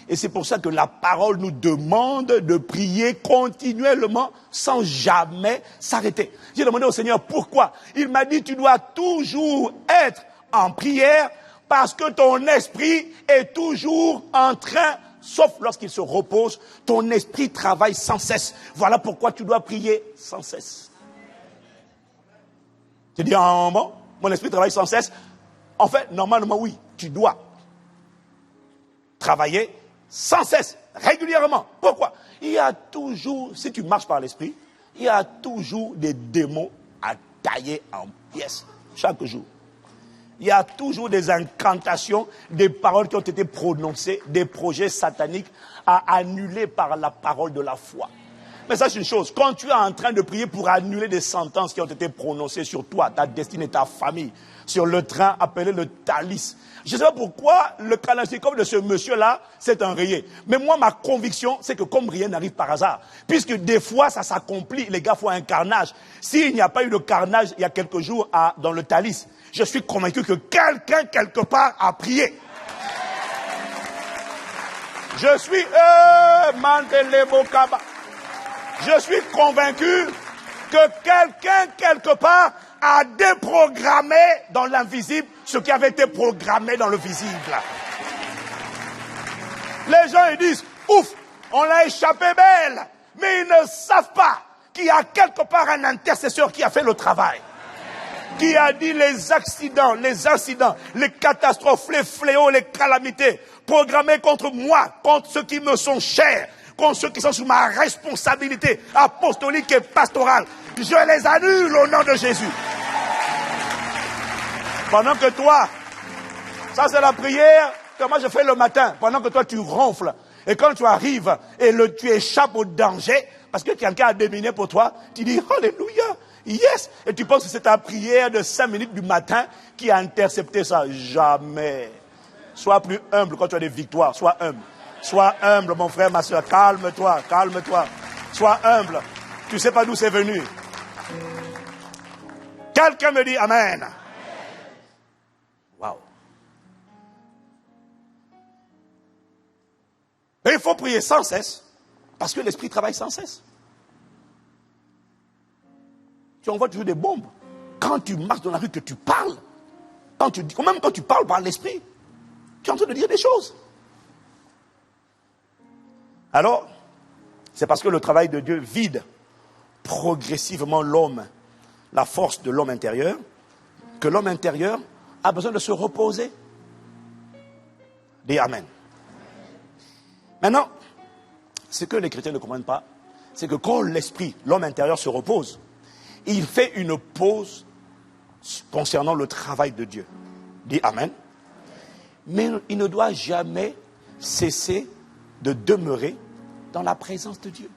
Et c'est pour ça que la parole nous demande de prier continuellement sans jamais s'arrêter. J'ai demandé au Seigneur pourquoi. Il m'a dit tu dois toujours être en prière parce que ton esprit est toujours en train, sauf lorsqu'il se repose, ton esprit travaille sans cesse. Voilà pourquoi tu dois prier sans cesse. Tu dis, bon, mon esprit travaille sans cesse. En fait, normalement, oui, tu dois travailler sans cesse, régulièrement. Pourquoi? Il y a toujours, si tu marches par l'esprit, il y a toujours des démons à tailler en pièces, chaque jour. Il y a toujours des incantations, des paroles qui ont été prononcées, des projets sataniques à annuler par la parole de la foi. Mais ça, c'est une chose. Quand tu es en train de prier pour annuler des sentences qui ont été prononcées sur toi, ta destinée, ta famille, sur le train appelé le Thalys. Je ne sais pas pourquoi le kalachnikov de ce monsieur-là s'est enrayé. Mais moi, ma conviction, c'est que comme rien n'arrive par hasard, puisque des fois, ça s'accomplit, les gars font un carnage. S'il n'y a pas eu de carnage il y a quelques jours dans le Thalys, je suis convaincu que quelqu'un, quelque part, a prié. Je suis convaincu que quelqu'un, quelque part, a déprogrammé dans l'invisible ce qui avait été programmé dans le visible. Les gens ils disent, ouf, on l'a échappé belle, mais ils ne savent pas qu'il y a quelque part un intercesseur qui a fait le travail. Qui a dit les accidents, les incidents, les catastrophes, les fléaux, les calamités, programmés contre moi, contre ceux qui me sont chers, contre ceux qui sont sous ma responsabilité apostolique et pastorale. Je les annule au nom de Jésus. Pendant que toi, ça c'est la prière que moi je fais le matin, pendant que toi tu ronfles, et quand tu arrives et tu échappes au danger, parce que quelqu'un a déminé pour toi, tu dis Alléluia, yes, et tu penses que c'est ta prière de 5 minutes du matin qui a intercepté ça. Jamais. Sois plus humble quand tu as des victoires, sois humble. Sois humble, mon frère, ma soeur, calme-toi, calme-toi. Sois humble. Tu ne sais pas d'où c'est venu. Quelqu'un me dit Amen. Waouh. Et il faut prier sans cesse, parce que l'esprit travaille sans cesse. Tu envoies toujours des bombes. Quand tu marches dans la rue, que tu parles, même quand tu parles par l'esprit, tu es en train de dire des choses. Alors, c'est parce que le travail de Dieu vide progressivement l'homme, la force de l'homme intérieur, que l'homme intérieur a besoin de se reposer. Dis Amen. Maintenant, ce que les chrétiens ne comprennent pas, c'est que quand l'esprit, l'homme intérieur se repose, il fait une pause concernant le travail de Dieu. Dis Amen. Mais il ne doit jamais cesser de demeurer dans la présence de Dieu.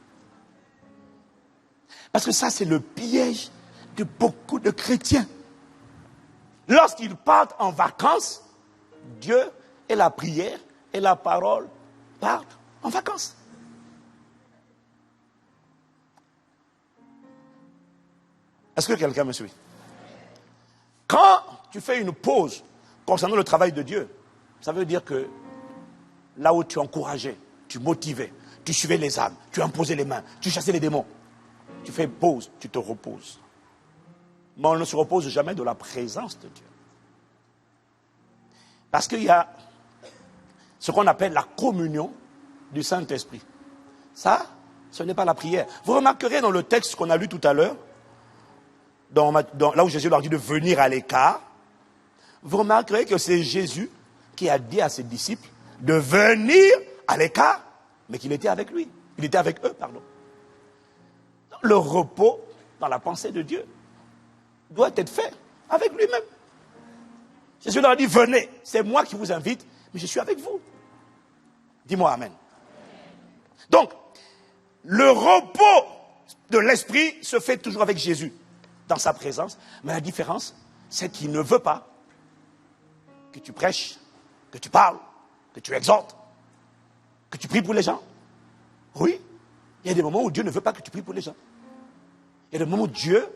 Parce que ça, c'est le piège de beaucoup de chrétiens. Lorsqu'ils partent en vacances, Dieu et la prière et la parole partent en vacances. Est-ce que quelqu'un me suit? Quand tu fais une pause concernant le travail de Dieu, ça veut dire que là où tu encourageais, tu motivais, tu suivais les âmes, tu imposais les mains, tu chassais les démons, tu fais pause, tu te reposes. Mais on ne se repose jamais de la présence de Dieu. Parce qu'il y a ce qu'on appelle la communion du Saint-Esprit. Ça, ce n'est pas la prière. Vous remarquerez dans le texte qu'on a lu tout à l'heure, là où Jésus leur dit de venir à l'écart, vous remarquerez que c'est Jésus qui a dit à ses disciples de venir à l'écart, mais qu'il était avec lui. Il était avec eux, pardon. Le repos dans la pensée de Dieu doit être fait avec lui-même. Jésus leur a dit, venez, c'est moi qui vous invite, mais je suis avec vous. Dis-moi amen. Donc, le repos de l'esprit se fait toujours avec Jésus, dans sa présence. Mais la différence, c'est qu'il ne veut pas que tu prêches, que tu parles, que tu exhortes, que tu pries pour les gens. Oui, il y a des moments où Dieu ne veut pas que tu pries pour les gens. Il y a des moments où Dieu,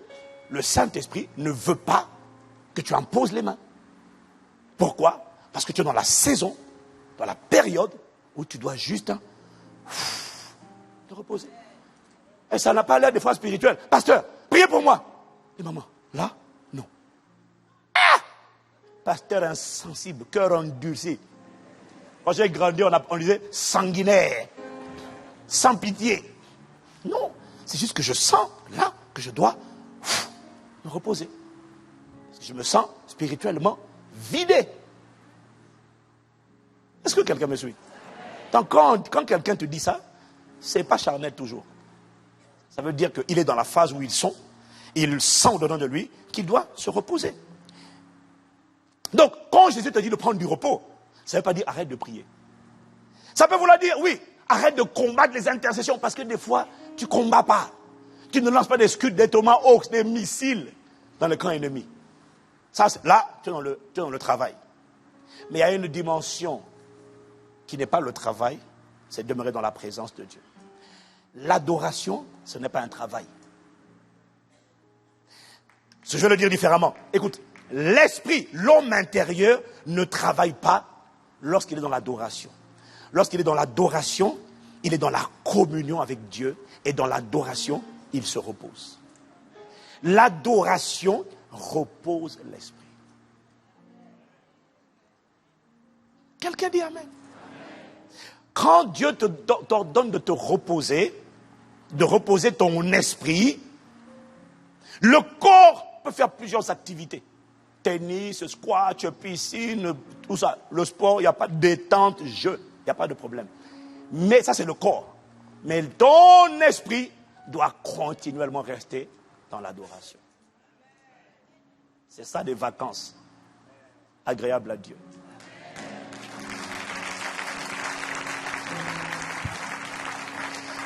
le Saint-Esprit, ne veut pas que tu imposes les mains. Pourquoi? Parce que tu es dans la saison, dans la période où tu dois juste te reposer. Et ça n'a pas l'air des fois spirituel. Pasteur, priez pour moi. Et maman, là, non. Ah! Pasteur insensible, cœur endurci. Quand j'ai grandi, on disait sanguinaire, sans pitié. Non, c'est juste que je sens là que je dois me reposer. Parce que je me sens spirituellement vidé. Est-ce que quelqu'un me suit? Donc quand quelqu'un te dit ça, c'est pas charnel toujours. Ça veut dire qu'il est dans la phase où ils sont, il sent au-dedans de lui qu'il doit se reposer. Donc, quand Jésus te dit de prendre du repos, ça ne veut pas dire arrête de prier. Ça peut vouloir dire, oui, arrête de combattre les intercessions, parce que des fois, tu ne combats pas. Tu ne lances pas des scuds, des tomahawks, des missiles dans le camp ennemi. Ça, là, tu es dans le travail. Mais il y a une dimension qui n'est pas le travail, c'est demeurer dans la présence de Dieu. L'adoration, ce n'est pas un travail. Je vais le dire différemment. Écoute, l'esprit, l'homme intérieur, ne travaille pas lorsqu'il est dans l'adoration. Lorsqu'il est dans l'adoration, il est dans la communion avec Dieu. Et dans l'adoration, il se repose. L'adoration repose l'esprit. Quelqu'un dit amen. Quand Dieu t'ordonne de te reposer, de reposer ton esprit, le corps peut faire plusieurs activités. Tennis, squash, piscine, tout ça. Le sport, il n'y a pas de détente, jeu, il n'y a pas de problème. Mais ça, c'est le corps. Mais ton esprit doit continuellement rester dans l'adoration. C'est ça des vacances agréables à Dieu.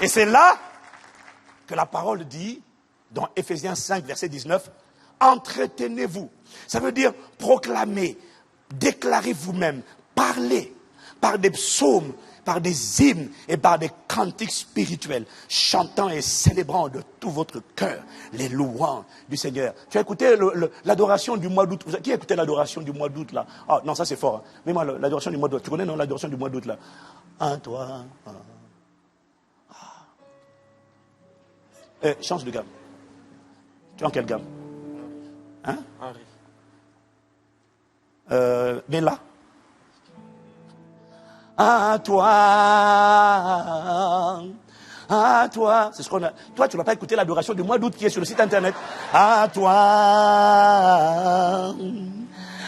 Et c'est là que la parole dit, dans Ephésiens 5, verset 19, entretenez-vous. Ça veut dire proclamer, déclarer vous-même, parler par des psaumes, par des hymnes et par des cantiques spirituels, chantant et célébrant de tout votre cœur les louanges du Seigneur. Tu as écouté l'adoration du mois d'août? Qui a écouté l'adoration du mois d'août là? Ah non, ça c'est fort. Hein. Mais moi, l'adoration du mois d'août, tu connais non, l'adoration du mois d'août là? Un, toi. Change de gamme. Tu es en quelle gamme? Hein? Henri. Viens là. À toi. C'est ce qu'on a. Toi, tu n'as pas écouté l'adoration du mois d'août qui est sur le site internet. À toi.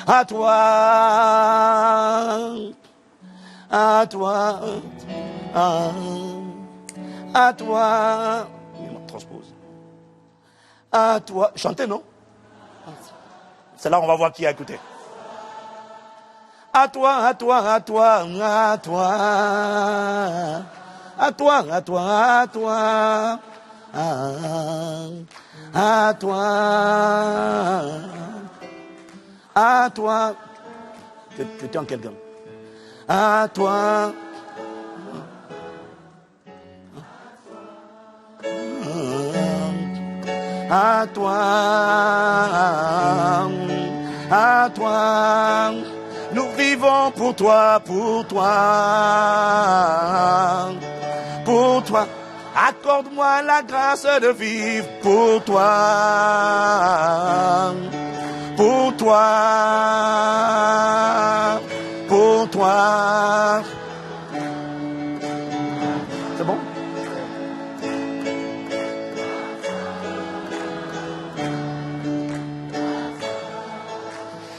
À toi. À toi. À toi. Transpose. À toi. Chantez, non? C'est là on va voir qui a écouté. À toi, à toi, à toi, à toi. À toi, à toi, à toi. À toi. À toi. Tu es en quel gamme? À toi. À toi, à toi, nous vivons pour toi, pour toi, pour toi. Accorde-moi la grâce de vivre pour toi. Pour toi. Pour toi. C'est bon?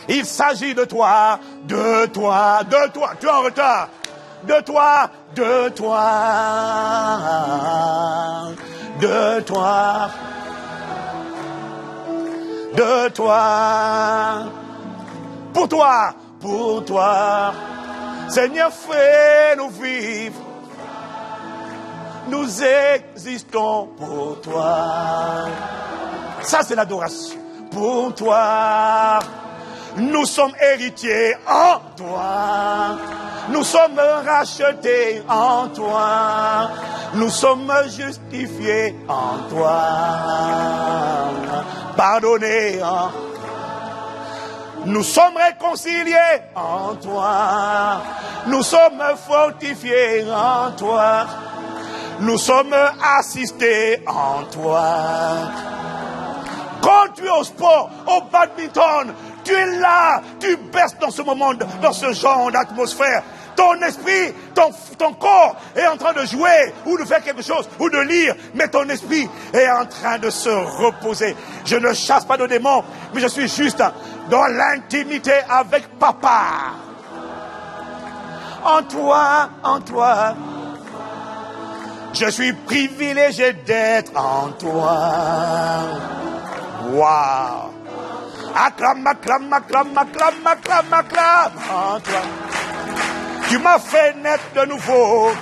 Il s'agit de toi, de toi, de toi. Tu es en retard. De toi, de toi, de toi, de toi. Pour toi, pour toi. Seigneur, fais-nous vivre. Nous existons pour toi. Ça, c'est l'adoration. Pour toi. Nous sommes héritiers en toi. Nous sommes rachetés en toi. Nous sommes justifiés en toi. Pardonnés en toi. Nous sommes réconciliés en toi. Nous sommes fortifiés en toi. Nous sommes assistés en toi. Quand tu es au sport, au badminton, tu es là, tu baisses dans ce moment, dans ce genre d'atmosphère. Ton esprit, ton corps est en train de jouer ou de faire quelque chose ou de lire, mais ton esprit est en train de se reposer. Je ne chasse pas de démons, mais je suis juste dans l'intimité avec Papa. En toi, en toi. Je suis privilégié d'être en toi. Waouh! Acclame, acclame, acclame, acclame, acclame, acclame en toi. Tu m'as fait naître de nouveau.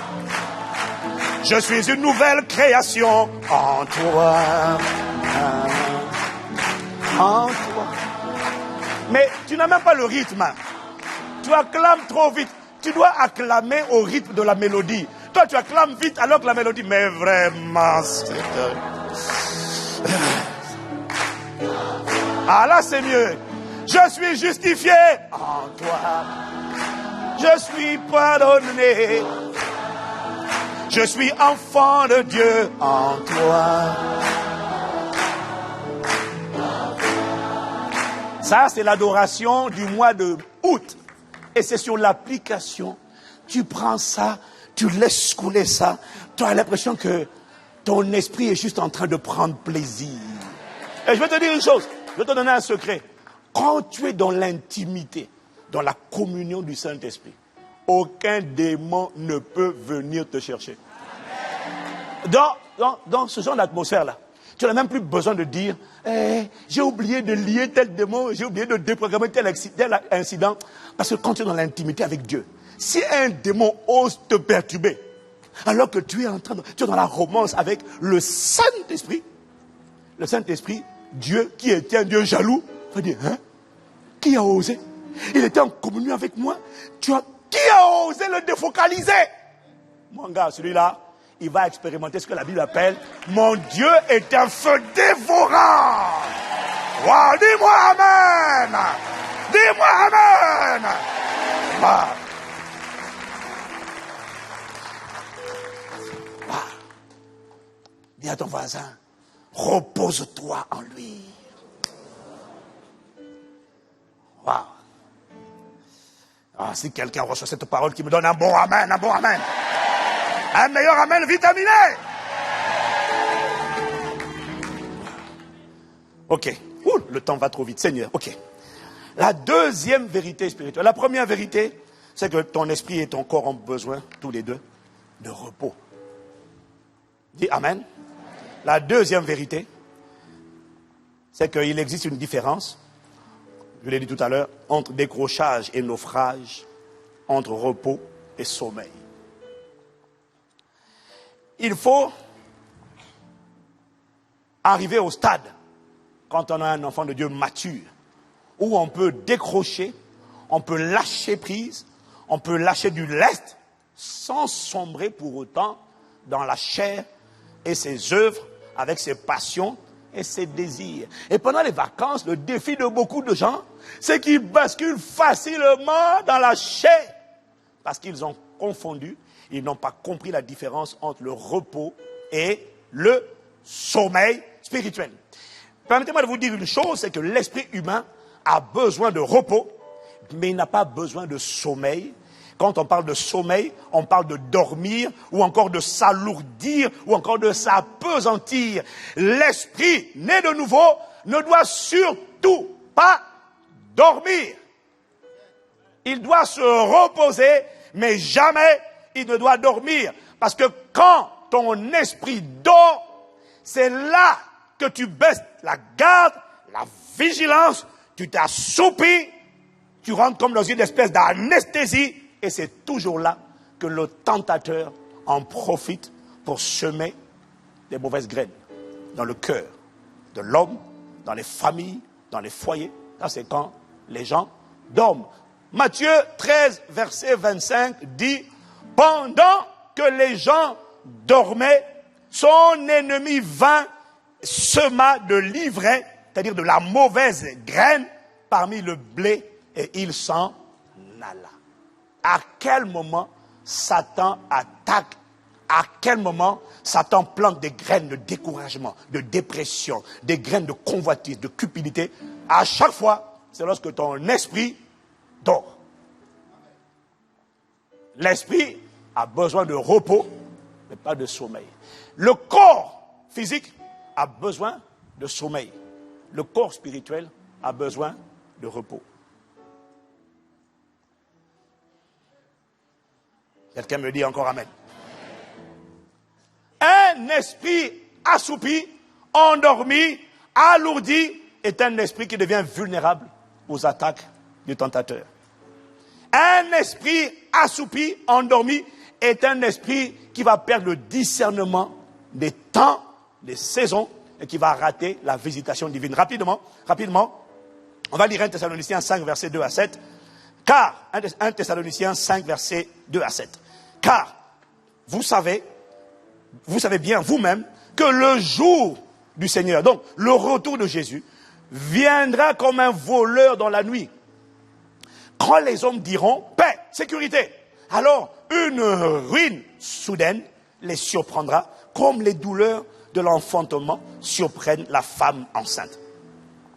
Je suis une nouvelle création en toi. En toi. Mais tu n'as même pas le rythme. Tu acclames trop vite. Tu dois acclamer au rythme de la mélodie. Toi, tu acclames vite alors que la mélodie... Mais vraiment... Ah là, c'est mieux. Je suis justifié en toi. Je suis pardonné. Je suis enfant de Dieu en toi. Ça, c'est l'adoration du mois de août. Et c'est sur l'application. Tu prends ça, tu laisses couler ça. Tu as l'impression que ton esprit est juste en train de prendre plaisir. Et je vais te dire une chose. Je vais te donner un secret. Quand tu es dans l'intimité, dans la communion du Saint-Esprit, aucun démon ne peut venir te chercher. Dans ce genre d'atmosphère-là, tu n'as même plus besoin de dire j'ai oublié de lier tel démon, j'ai oublié de déprogrammer tel incident. Parce que quand tu es dans l'intimité avec Dieu, si un démon ose te perturber, alors que tu es tu es dans la romance avec le Saint-Esprit, Dieu qui était un Dieu jaloux, va dire, qui a osé? Il était en communion avec moi. Qui a osé le défocaliser? Mon gars, celui-là, il va expérimenter ce que la Bible appelle, mon Dieu est un feu dévorant. Wow, dis-moi amen. Dis-moi amen. Bah. Bah. Dis à ton voisin, repose-toi en lui. Wow. Ah, si quelqu'un reçoit cette parole qui me donne un bon amen, un bon amen. Un meilleur amen vitaminé. Ok. Ouh, le temps va trop vite, Seigneur. Ok. La deuxième vérité spirituelle. La première vérité, c'est que ton esprit et ton corps ont besoin, tous les deux, de repos. Dis amen. La deuxième vérité, c'est qu'il existe une différence, je l'ai dit tout à l'heure, entre décrochage et naufrage, entre repos et sommeil. Il faut arriver au stade, quand on a un enfant de Dieu mature, où on peut décrocher, on peut lâcher prise, on peut lâcher du lest, sans sombrer pour autant dans la chair et ses œuvres, avec ses passions et ses désirs. Et pendant les vacances, le défi de beaucoup de gens, c'est qu'ils basculent facilement dans la chair, parce qu'ils ont confondu, ils n'ont pas compris la différence entre le repos et le sommeil spirituel. Permettez-moi de vous dire une chose, c'est que l'esprit humain a besoin de repos, mais il n'a pas besoin de sommeil. Quand on parle de sommeil, on parle de dormir, ou encore de s'alourdir, ou encore de s'apesantir. L'esprit né de nouveau ne doit surtout pas dormir. Il doit se reposer, mais jamais il ne doit dormir. Parce que quand ton esprit dort, c'est là que tu baisses la garde, la vigilance, tu t'assoupis, tu rentres comme dans une espèce d'anesthésie, et c'est toujours là que le tentateur en profite pour semer des mauvaises graines dans le cœur de l'homme, dans les familles, dans les foyers. Ça, c'est quand les gens dorment. Matthieu 13, verset 25 dit, « Pendant que les gens dormaient, son ennemi vint, sema de l'ivraie, c'est-à-dire de la mauvaise graine, parmi le blé, et il s'en alla. » À quel moment Satan attaque? À quel moment Satan plante des graines de découragement, de dépression, des graines de convoitise, de cupidité? À chaque fois, c'est lorsque ton esprit dort. L'esprit a besoin de repos, mais pas de sommeil. Le corps physique a besoin de sommeil. Le corps spirituel a besoin de repos. Quelqu'un me dit encore amen. Un esprit assoupi, endormi, alourdi, est un esprit qui devient vulnérable aux attaques du tentateur. Un esprit assoupi, endormi, est un esprit qui va perdre le discernement des temps, des saisons, et qui va rater la visitation divine. Rapidement, on va lire 1 Thessaloniciens 5, verset 2 à 7. Car, 1 Thessaloniciens 5, verset 2 à 7. Car, vous savez bien vous-même que le jour du Seigneur, donc le retour de Jésus, viendra comme un voleur dans la nuit. Quand les hommes diront paix, sécurité, alors une ruine soudaine les surprendra, comme les douleurs de l'enfantement surprennent la femme enceinte.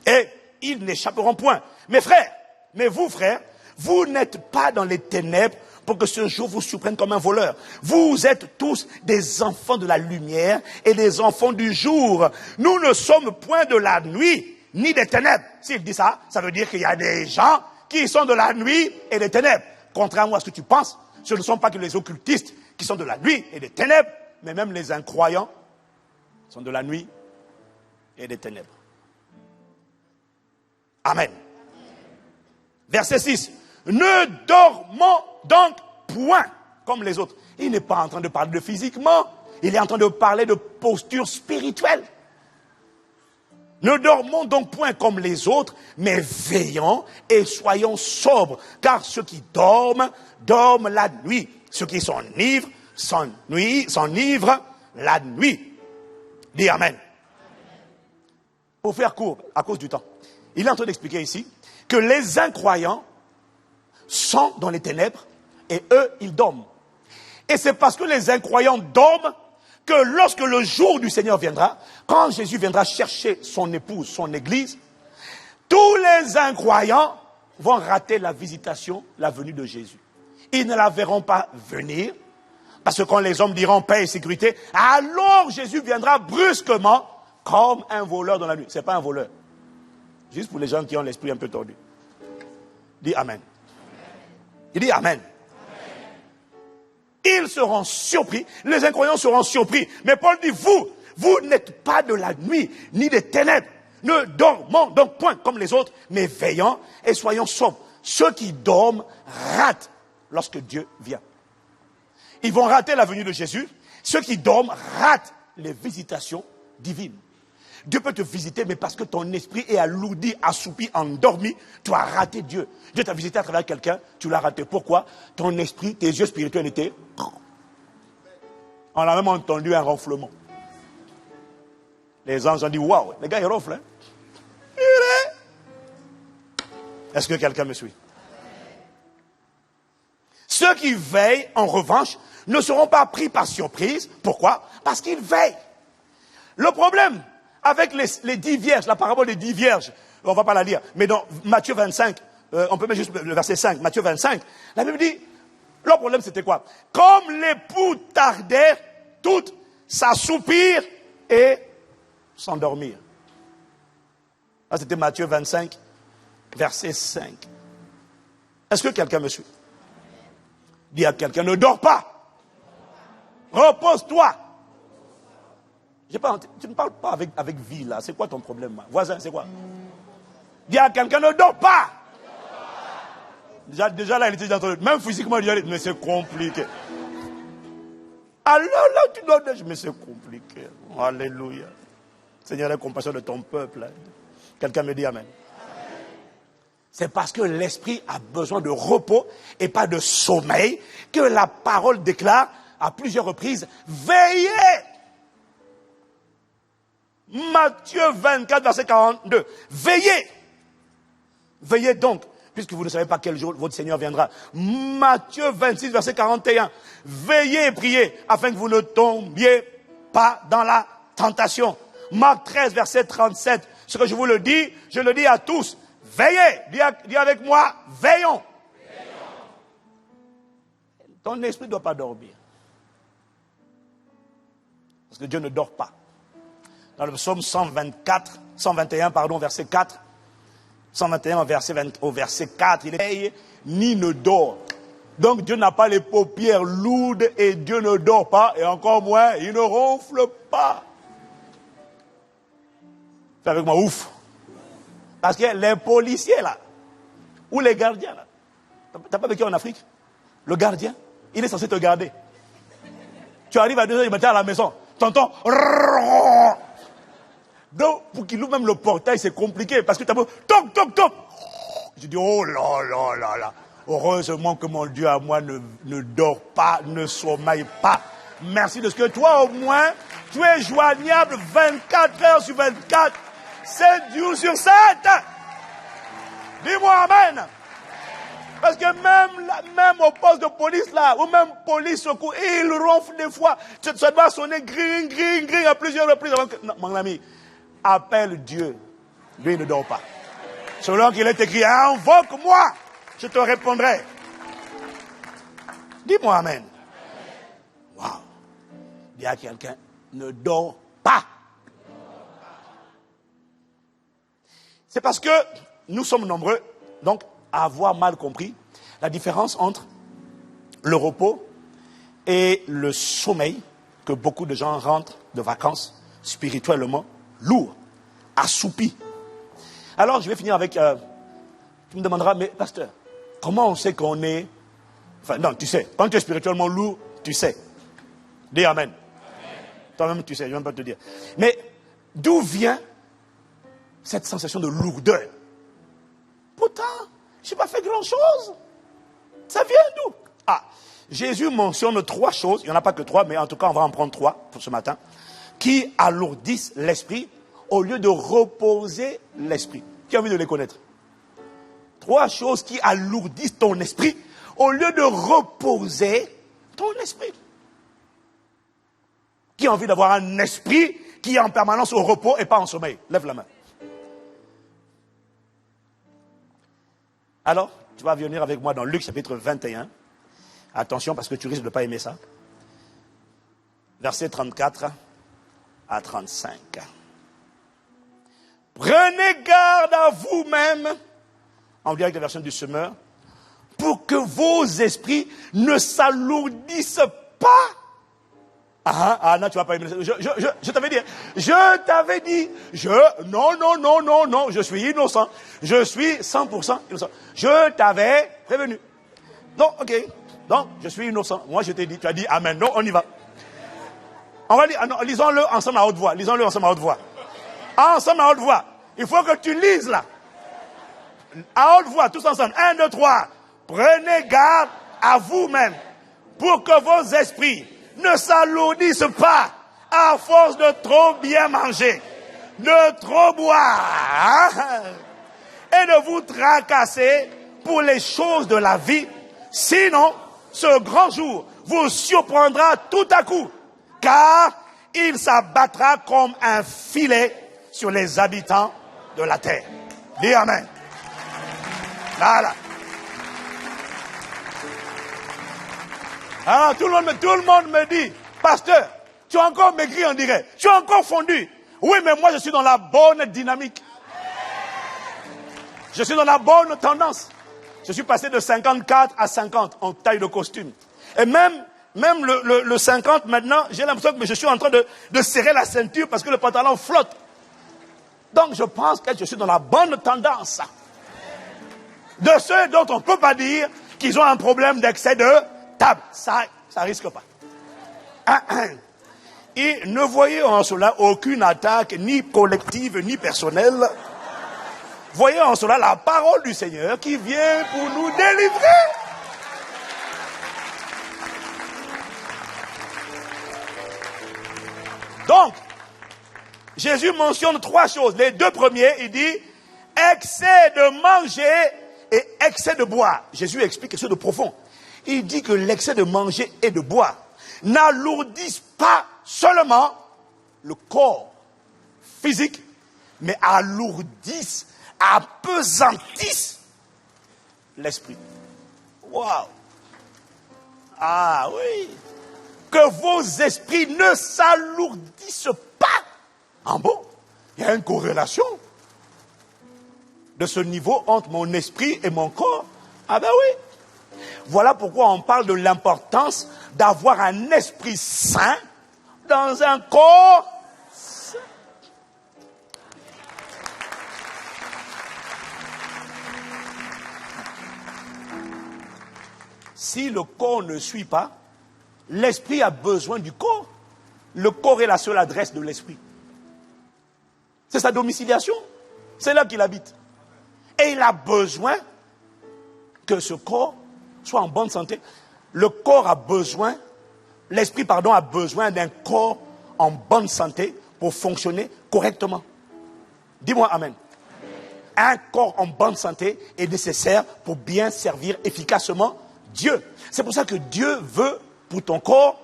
Et ils n'échapperont point. Mes frères, mais vous frères, vous n'êtes pas dans les ténèbres pour que ce jour vous surprenne comme un voleur. Vous êtes tous des enfants de la lumière et des enfants du jour. Nous ne sommes point de la nuit ni des ténèbres. S'il dit ça, ça veut dire qu'il y a des gens qui sont de la nuit et des ténèbres. Contrairement à ce que tu penses, ce ne sont pas que les occultistes qui sont de la nuit et des ténèbres, mais même les incroyants sont de la nuit et des ténèbres. Amen. Verset 6. Ne dormons donc point comme les autres. Il n'est pas en train de parler de physiquement, il est en train de parler de posture spirituelle. Ne dormons donc point comme les autres, mais veillons et soyons sobres, car ceux qui dorment, dorment la nuit. Ceux qui s'enivrent, s'enivrent la nuit. Dis Amen. Pour faire court, à cause du temps, il est en train d'expliquer ici que les incroyants sont dans les ténèbres et eux, ils dorment. Et c'est parce que les incroyants dorment que lorsque le jour du Seigneur viendra, quand Jésus viendra chercher son épouse, son église, tous les incroyants vont rater la visitation, la venue de Jésus. Ils ne la verront pas venir, parce que quand les hommes diront paix et sécurité, alors Jésus viendra brusquement comme un voleur dans la nuit. Ce n'est pas un voleur. Juste pour les gens qui ont l'esprit un peu tordu. Dis Amen. Il dit Amen. Ils seront surpris, les incroyants seront surpris. Mais Paul dit, vous n'êtes pas de la nuit, ni des ténèbres. Ne dormons donc point comme les autres, mais veillons et soyons sobres. Ceux qui dorment ratent lorsque Dieu vient. Ils vont rater la venue de Jésus. Ceux qui dorment ratent les visitations divines. Dieu peut te visiter, mais parce que ton esprit est alourdi, assoupi, endormi, tu as raté Dieu. Dieu t'a visité à travers quelqu'un, tu l'as raté. Pourquoi? Ton esprit, tes yeux spirituels étaient... On a même entendu un ronflement. Les anges ont dit, waouh, les gars, ils ronflent. Hein? Est-ce que quelqu'un me suit? Ceux qui veillent, en revanche, ne seront pas pris par surprise. Pourquoi? Parce qu'ils veillent. Le problème avec les 10 vierges, la parabole des 10 vierges, on ne va pas la lire, mais dans Matthieu 25, on peut mettre juste le verset 5, Matthieu 25, la Bible dit, leur problème c'était quoi? Comme l'époux tardait, toutes s'assoupirent et s'endormirent. Là c'était Matthieu 25, verset 5. Est-ce que quelqu'un me suit? Dis à quelqu'un, ne dors pas. Repose-toi. Tu ne parles pas avec vie là. C'est quoi ton problème? Voisin, c'est quoi? Dis à quelqu'un, ne dors pas. Déjà là, il était entendu. Même physiquement, il dit, mais c'est compliqué. Alors là, tu dois dire, mais c'est compliqué. Alléluia. Seigneur, aie compassion de ton peuple. Quelqu'un me dit amen. C'est parce que l'esprit a besoin de repos et pas de sommeil que la parole déclare à plusieurs reprises, veillez. Matthieu 24, verset 42. Veillez. Veillez donc, puisque vous ne savez pas quel jour votre Seigneur viendra. Matthieu 26, verset 41. Veillez et priez afin que vous ne tombiez pas dans la tentation. Marc 13, verset 37. Ce que je vous le dis, je le dis à tous. Veillez. Dis avec moi, veillons. Ton esprit ne doit pas dormir. Parce que Dieu ne dort pas. Dans le psaume 121, verset 4, 121 au verset 4, il est veille ni ne dort. Donc Dieu n'a pas les paupières lourdes et Dieu ne dort pas, et encore moins, il ne ronfle pas. Fais avec moi, ouf. Parce que les policiers là, ou les gardiens là, t'as pas vécu en Afrique? Le gardien, il est censé te garder. Tu arrives à 2h du matin à la maison, t'entends. Donc, pour qu'il ouvre même le portail, c'est compliqué. Parce que tu as beau, toc, toc, toc. Je dis, oh là là là là. Heureusement que mon Dieu à moi ne dort pas, ne sommeille pas. Merci de ce que toi au moins, tu es joignable 24 heures sur 24, 7 jours sur 7. Dis-moi amen. Parce que même au poste de police là, ou même police secours, il ronfle des fois. Ça doit sonner gring, gring, gring à plusieurs reprises. Non, mon ami, appelle Dieu. Lui, il ne dort pas. Selon qu'il est écrit, invoque-moi, je te répondrai. Dis-moi amen. Waouh. Dis à quelqu'un, ne dors pas. C'est parce que nous sommes nombreux, donc, à avoir mal compris la différence entre le repos et le sommeil, que beaucoup de gens rentrent de vacances spirituellement lourds, assoupis. Alors, je vais finir avec... tu me demanderas, mais pasteur, comment on sait qu'on est... Enfin, non, tu sais, quand tu es spirituellement lourd, tu sais. Dis amen. Toi-même, tu sais, je ne vais même pas te dire. Mais d'où vient cette sensation de lourdeur? Pourtant, je n'ai pas fait grand-chose. Ça vient d'où? Jésus mentionne 3 choses, il n'y en a pas que 3, mais en tout cas, on va en prendre 3 pour ce matin, qui alourdissent l'esprit au lieu de reposer l'esprit. Qui a envie de les connaître? 3 choses qui alourdissent ton esprit au lieu de reposer ton esprit. Qui a envie d'avoir un esprit qui est en permanence au repos et pas en sommeil? Lève la main. Alors, tu vas venir avec moi dans Luc chapitre 21. Attention parce que tu risques de ne pas aimer ça. Versets 34 à 35. Prenez garde à vous-même, en direct de la version du Semeur, pour que vos esprits ne s'alourdissent pas. Non, tu vas pas aimer ça. Je t'avais dit. Je t'avais dit. Non, je suis innocent. Je suis 100% innocent. Je t'avais prévenu. Non, ok. Donc, je suis innocent. Moi, je t'ai dit. Tu as dit amen. Non, on y va. On va lire. Lisons-le ensemble à haute voix. Ensemble à haute voix. Il faut que tu lises là. À haute voix, tous ensemble. 1, 2, 3. Prenez garde à vous-même pour que vos esprits ne s'alourdissent pas à force de trop bien manger, de trop boire et de vous tracasser pour les choses de la vie. Sinon, ce grand jour vous surprendra tout à coup, car il s'abattra comme un filet sur les habitants de la terre. Dis Amen. Voilà. Alors tout le monde me dit, pasteur, tu as encore maigri, on dirait. Tu as encore fondu. Oui, mais moi je suis dans la bonne dynamique. Je suis dans la bonne tendance. Je suis passé de 54 à 50 en taille de costume. Et même le 50 maintenant, j'ai l'impression que je suis en train de serrer la ceinture parce que le pantalon flotte. Donc je pense que je suis dans la bonne tendance. De ceux dont on ne peut pas dire qu'ils ont un problème d'excès de table. Ça risque pas. Et ne voyez en cela aucune attaque, ni collective, ni personnelle. Voyez en cela la parole du Seigneur qui vient pour nous délivrer. Donc, Jésus mentionne 3 choses. Les 2 premiers, il dit excès de manger et excès de boire. Jésus explique quelque chose de profond. Il dit que l'excès de manger et de boire n'alourdissent pas seulement le corps physique, mais alourdissent, apesantissent l'esprit. Waouh! Ah oui! Que vos esprits ne s'alourdissent pas. En bon, il y a une corrélation de ce niveau entre mon esprit et mon corps. Ah ben oui! Voilà pourquoi on parle de l'importance d'avoir un esprit sain dans un corps sain. Si le corps ne suit pas, l'esprit a besoin du corps. Le corps est la seule adresse de l'esprit. C'est sa domiciliation. C'est là qu'il habite. Et il a besoin que ce corps soit en bonne santé. Le corps a besoin, l'esprit, a besoin d'un corps en bonne santé pour fonctionner correctement. Dis-moi Amen. Un corps en bonne santé est nécessaire pour bien servir efficacement Dieu. C'est pour ça que Dieu veut pour ton corps,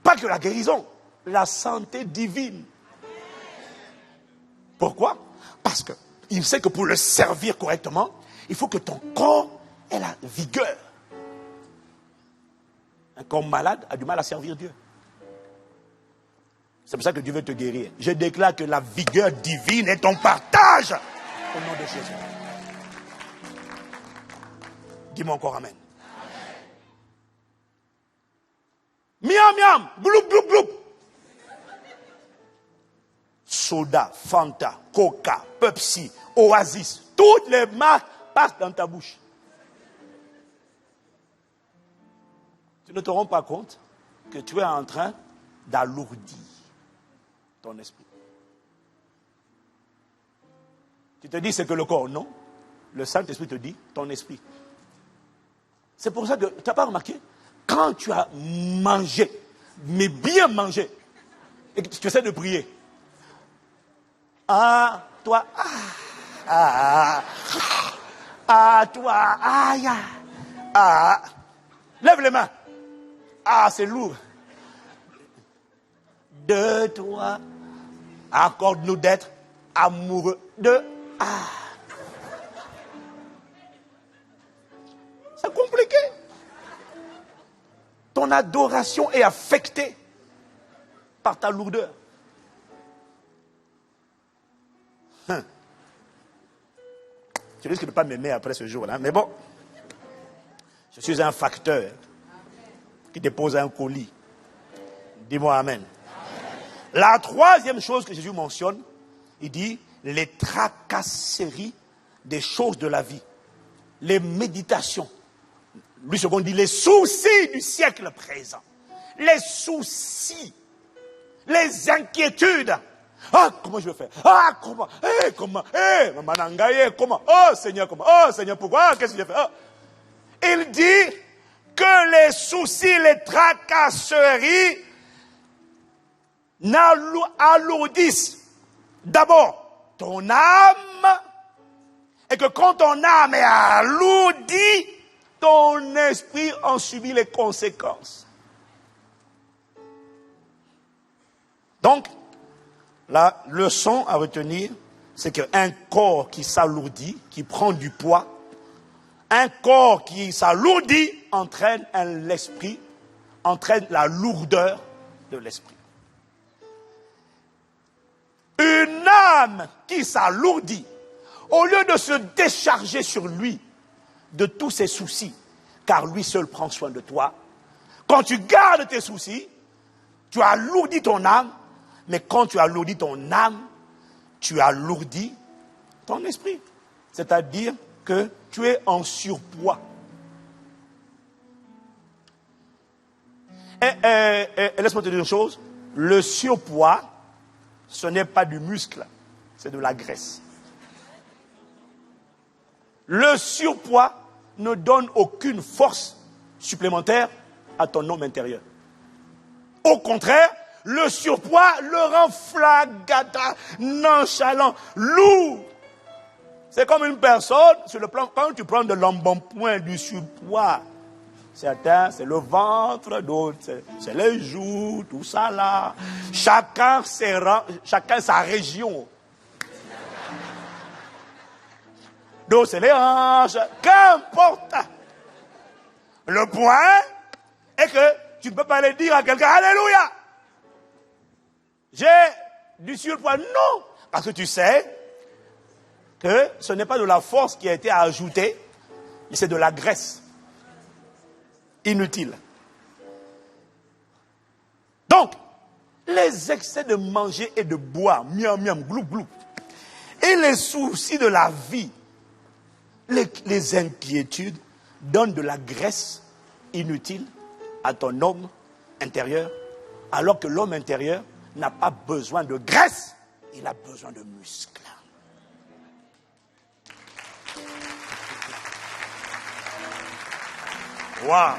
pas que la guérison, la santé divine. Pourquoi? Parce qu'il sait que pour le servir correctement, il faut que ton corps ait la vigueur. Un corps malade a du mal à servir Dieu. C'est pour ça que Dieu veut te guérir. Je déclare que la vigueur divine est ton partage au nom de Jésus. Dis-moi encore Amen. Miam, miam, gloup, gloup, gloup. Soda, Fanta, Coca, Pepsi, Oasis, toutes les marques passent dans ta bouche. Tu ne te rends pas compte que tu es en train d'alourdir ton esprit. Tu te dis c'est que le corps, non. Le Saint-Esprit te dit ton esprit. C'est pour ça que tu n'as pas remarqué, quand tu as mangé, mais bien mangé, et que tu essaies de prier, toi, toi, lève les mains. C'est lourd. De toi, accorde-nous d'être amoureux de. C'est compliqué. Ton adoration est affectée par ta lourdeur. Tu risques de ne pas m'aimer après ce jour-là, mais bon, je suis un facteur qui dépose un colis. Dis-moi Amen. La troisième chose que Jésus mentionne, il dit les tracasseries des choses de la vie, les méditations. Lui second dit les soucis du siècle présent, les soucis, les inquiétudes. Comment je vais faire? Comment? Comment? Seigneur, comment? Seigneur, pourquoi? Qu'est-ce que j'ai fait? Il dit que les soucis, les tracasseries alourdissent d'abord ton âme, et que quand ton âme est alourdie, ton esprit en subit les conséquences. Donc, la leçon à retenir, c'est qu'un corps qui s'alourdit, qui prend du poids, un corps qui s'alourdit entraîne l'esprit, entraîne la lourdeur de l'esprit. Une âme qui s'alourdit, au lieu de se décharger sur lui de tous ses soucis, car lui seul prend soin de toi, quand tu gardes tes soucis, tu alourdis ton âme, mais quand tu alourdis ton âme, tu alourdis ton esprit. C'est-à-dire que tu es en surpoids. Et laisse-moi te dire une chose, le surpoids, ce n'est pas du muscle, c'est de la graisse. Le surpoids ne donne aucune force supplémentaire à ton homme intérieur. Au contraire, le surpoids le rend flagada, nonchalant, lourd. C'est comme une personne, sur le plan, quand tu prends de l'embonpoint, du surpoids, certains, c'est le ventre, d'autres, c'est les joues, tout ça là. Chacun sa région. D'autres, c'est les hanches, qu'importe. Le point est que tu ne peux pas aller dire à quelqu'un, alléluia, j'ai du surpoids. Non, parce que tu sais que ce n'est pas de la force qui a été ajoutée, mais c'est de la graisse. Inutile. Donc, les excès de manger et de boire, miam miam, glou glou, et les soucis de la vie, les inquiétudes, donnent de la graisse inutile à ton homme intérieur, alors que l'homme intérieur n'a pas besoin de graisse, il a besoin de muscles. Waouh!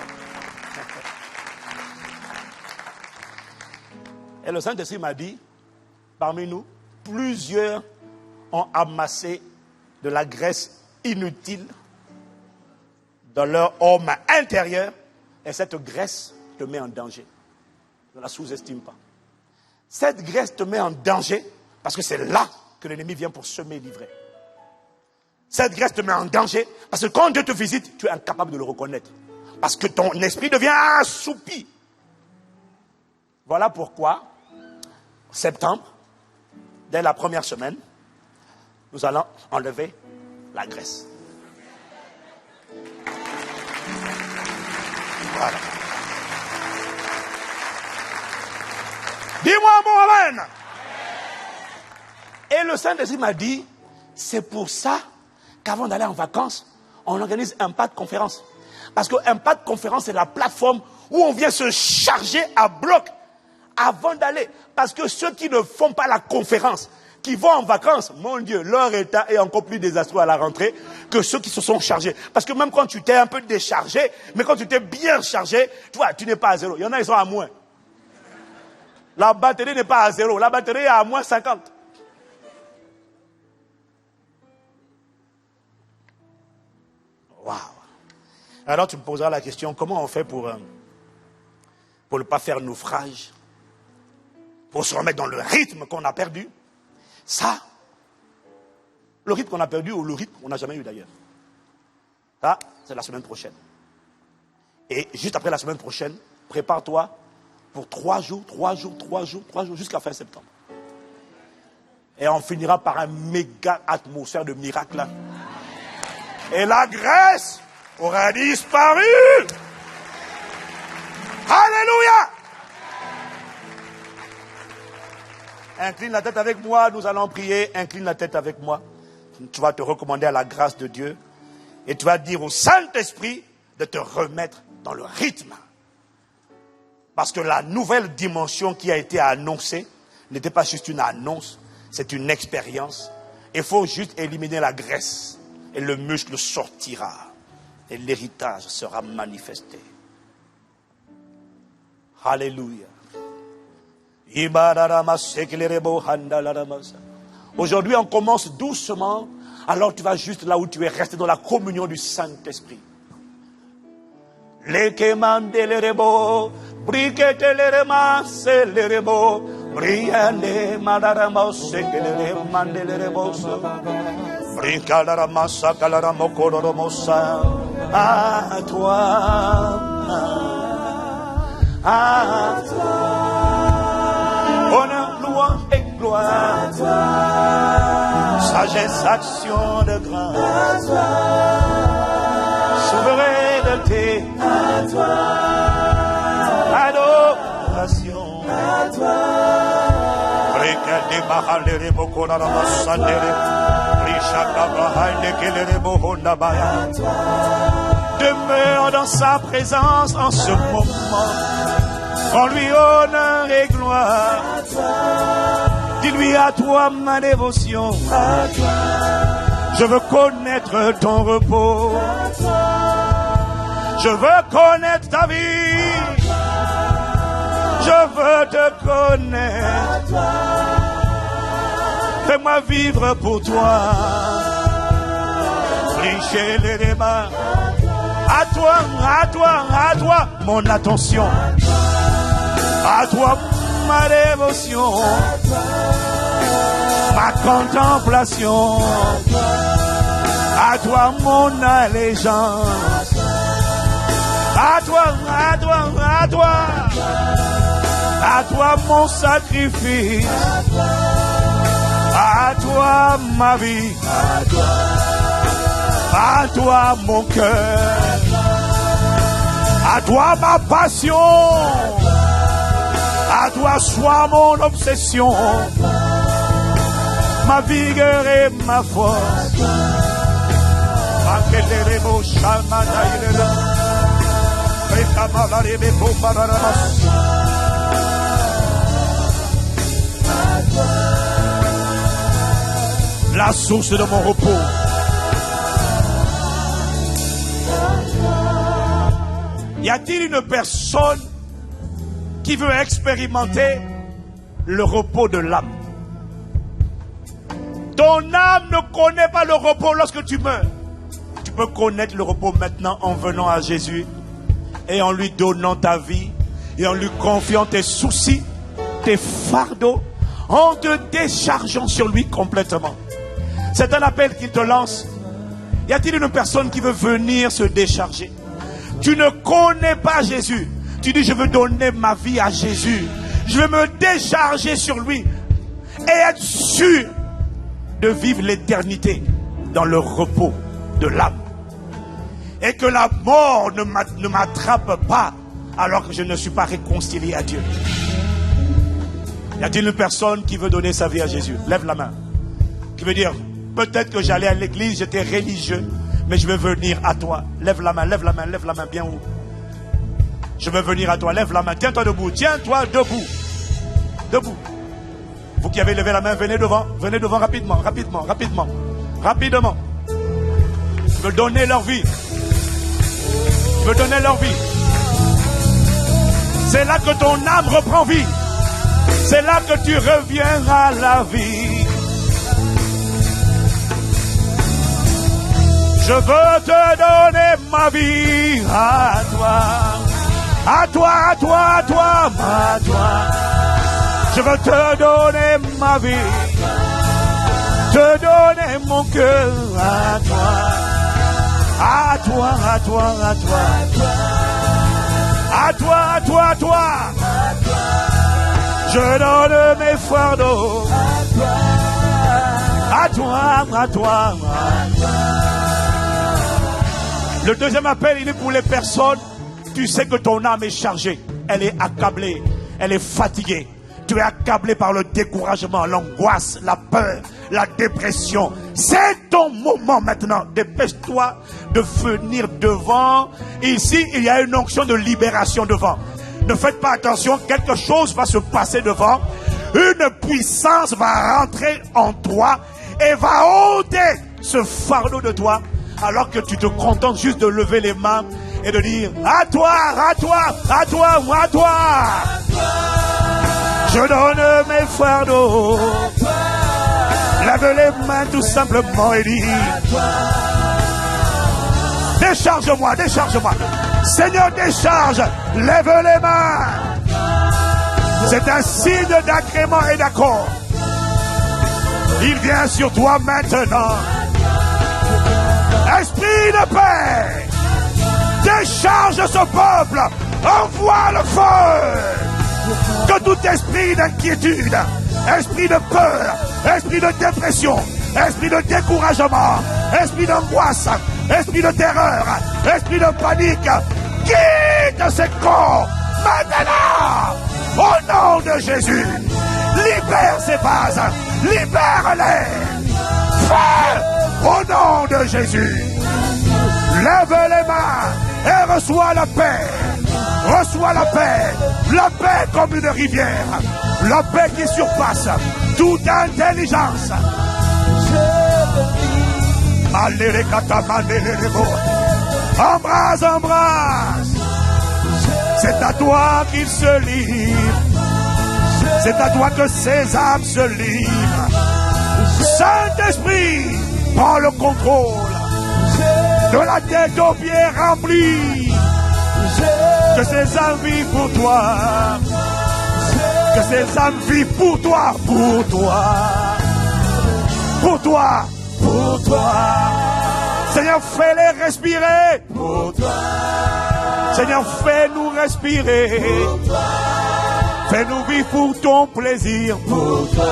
Et le Saint-Esprit m'a dit, parmi nous, plusieurs ont amassé de la graisse inutile dans leur homme intérieur, et cette graisse te met en danger. Ne la sous-estime pas. Cette graisse te met en danger parce que c'est là que l'ennemi vient pour semer et livrer. Cette graisse te met en danger parce que quand Dieu te visite, tu es incapable de le reconnaître. Parce que ton esprit devient assoupi. Voilà pourquoi, septembre, dès la première semaine, nous allons enlever la graisse. Voilà. Dis-moi un bon amen. Et le Saint-Esprit m'a dit, c'est pour ça qu'avant d'aller en vacances, on organise un pas de conférence. Parce qu'un pas de conférence, c'est la plateforme où on vient se charger à bloc avant d'aller. Parce que ceux qui ne font pas la conférence, qui vont en vacances, mon Dieu, leur état est encore plus désastreux à la rentrée que ceux qui se sont chargés. Parce que même quand tu t'es un peu déchargé, mais quand tu t'es bien chargé, tu vois, tu n'es pas à zéro. Il y en a, ils sont à moins. La batterie n'est pas à zéro, la batterie est à moins 50. Waouh! Alors tu me poseras la question, comment on fait pour ne pas faire naufrage, pour se remettre dans le rythme qu'on a perdu? Ça, le rythme qu'on a perdu ou le rythme qu'on n'a jamais eu d'ailleurs. Ça, c'est la semaine prochaine. Et juste après la semaine prochaine, prépare-toi pour 3 jours, jusqu'à fin septembre. Et on finira par un méga atmosphère de miracle. Et la graisse aura disparu. Alléluia. Incline la tête avec moi, nous allons prier. Incline la tête avec moi. Tu vas te recommander à la grâce de Dieu. Et tu vas dire au Saint-Esprit de te remettre dans le rythme. Parce que la nouvelle dimension qui a été annoncée n'était pas juste une annonce, c'est une expérience. Il faut juste éliminer la graisse. Et le muscle sortira. Et l'héritage sera manifesté. Alléluia. Aujourd'hui, on commence doucement. Alors tu vas juste là où tu es, rester dans la communion du Saint-Esprit. Les kemandelerebo, briketelerema, selerebo, briande, madaramo, sekelere, mandelerebo, brikalarama, sakalaramo, koloromosa, à toi, à toi, honneur, louange et gloire, à toi, sagesse, action de grâce, à toi, souveraineté, à toi, adoration, à toi. Demeure dans sa présence en ce moment. Rends lui honneur et gloire. Dis-lui à toi ma dévotion. Je veux connaître ton repos. Je veux connaître ta vie. Je veux te connaître. Fais-moi vivre pour toi. Richer les débats. À toi, mon attention. À toi, ma dévotion. Ma contemplation. À toi, mon allégeance. À toi. À toi mon sacrifice, à toi ma vie, à toi mon cœur, à toi ma passion, à toi soit mon obsession, ma vigueur et ma force. La source de mon repos. Y a-t-il une personne qui veut expérimenter le repos de l'âme? Ton âme ne connaît pas le repos lorsque tu meurs. Tu peux connaître le repos maintenant en venant à Jésus et en lui donnant ta vie et en lui confiant tes soucis, tes fardeaux, en te déchargeant sur lui complètement. C'est un appel qu'il te lance. Y a-t-il une personne qui veut venir se décharger? Tu ne connais pas Jésus. Tu dis, je veux donner ma vie à Jésus. Je veux me décharger sur lui et être sûr de vivre l'éternité dans le repos de l'âme. Et que la mort ne m'attrape pas alors que je ne suis pas réconcilié à Dieu. Y a-t-il une personne qui veut donner sa vie à Jésus? Lève la main. Qui veut dire, peut-être que j'allais à l'église, j'étais religieux, mais je veux venir à toi. Lève la main, bien haut. Je veux venir à toi, lève la main. Tiens-toi debout, Debout. Vous qui avez levé la main, venez devant rapidement. Je veux donner leur vie. C'est là que ton âme reprend vie. C'est là que tu reviens à la vie. Je veux te donner ma vie à toi. Je veux te donner ma vie, te donner mon cœur à toi. Je donne mes fardeaux à toi. Le deuxième appel, il est pour les personnes. Tu sais que ton âme est chargée, elle est accablée, elle est fatiguée. Tu es accablé par le découragement, l'angoisse, la peur, la dépression. C'est ton moment maintenant. Dépêche-toi de venir devant. Ici, il y a une onction de libération devant. Ne faites pas attention, quelque chose va se passer devant. Une puissance va rentrer en toi et va ôter ce fardeau de toi. Alors que tu te contentes juste de lever les mains et de dire à toi. Je donne mes fardeaux. Lève les mains tout simplement et dis décharge-moi. Seigneur, décharge. Lève les mains. C'est un signe d'agrément et d'accord. Il vient sur toi maintenant. Esprit de paix, décharge ce peuple. Envoie le feu. Que tout esprit d'inquiétude, esprit de peur, esprit de dépression, esprit de découragement, esprit d'angoisse, esprit de terreur, esprit de panique, quitte ces corps maintenant. Au nom de Jésus, libère ces vases, libère-les. Feu au nom de Jésus. Lève les mains et reçois la paix. Reçois la paix comme une rivière, la paix qui surpasse toute intelligence. Embrasse, embrasse. C'est à toi qu'il se livre. C'est à toi que ces âmes se livrent. Saint-Esprit, prends le contrôle de la tête aux pieds remplis. Que ces âmes vivent pour toi. Que ces âmes vivent pour toi, pour toi. Pour toi, pour toi. Seigneur, fais-les respirer. Pour toi. Seigneur, fais-nous respirer. Fais-nous vivre pour ton plaisir. Pour toi.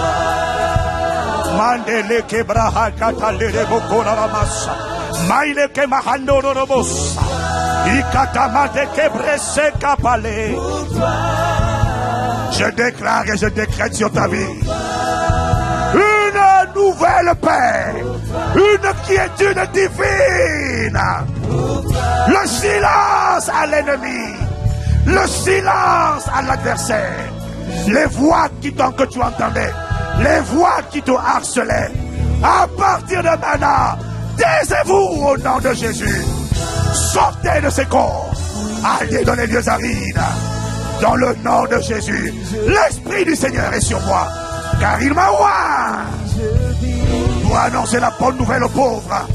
Mandele kebraha katalere bokora ramasa. Maile ke mahando robosa. Ikatamate kebrese kapale. Je déclare et je décrète sur ta vie une nouvelle paix, une quiétude divine. Le silence à l'ennemi, le silence à l'adversaire. Les voix que tu entendais, les voix qui te harcelaient, à partir de maintenant, taisez-vous au nom de Jésus. Sortez de ces corps, allez dans les lieux arides. Dans le nom de Jésus, l'Esprit du Seigneur est sur moi, car il m'a oint pour annoncer la bonne nouvelle aux pauvres,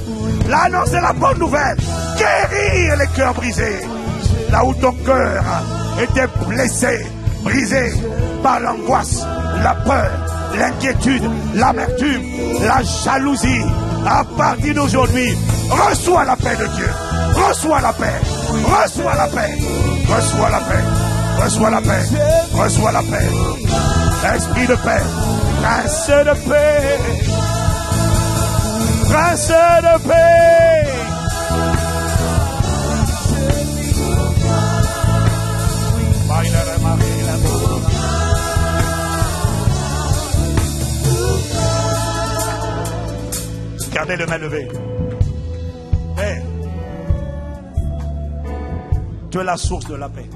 l'annoncer la bonne nouvelle, guérir les cœurs brisés, là où ton cœur était blessé, brisé par l'angoisse, la peur, l'inquiétude, l'amertume, la jalousie. À partir d'aujourd'hui, reçois la paix de Dieu, reçois la paix, reçois la paix, reçois la paix. Reçois la paix, reçois la paix. Esprit de paix, prince de paix, prince de paix. Gardez les mains levées. Père, tu es la source de la paix.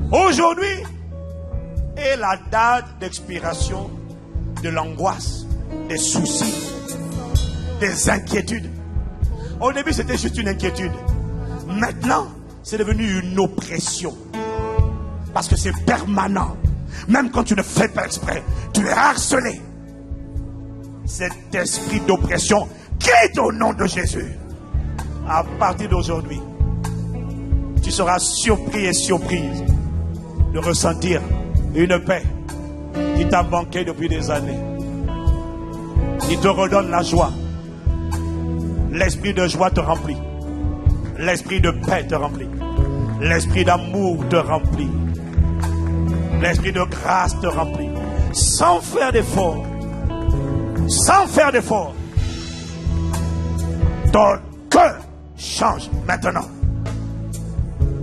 Aujourd'hui est la date d'expiration de l'angoisse, des soucis, des inquiétudes. Au début, c'était juste une inquiétude. Maintenant, c'est devenu une oppression. Parce que c'est permanent. Même quand tu ne fais pas exprès, tu es harcelé. Cet esprit d'oppression quitte au nom de Jésus. À partir d'aujourd'hui, tu seras surpris et surprise de ressentir une paix qui t'a manqué depuis des années. Il te redonne la joie. L'esprit de joie te remplit. L'esprit de paix te remplit. L'esprit d'amour te remplit. L'esprit de grâce te remplit. Sans faire d'effort. Sans faire d'effort. Ton cœur change maintenant.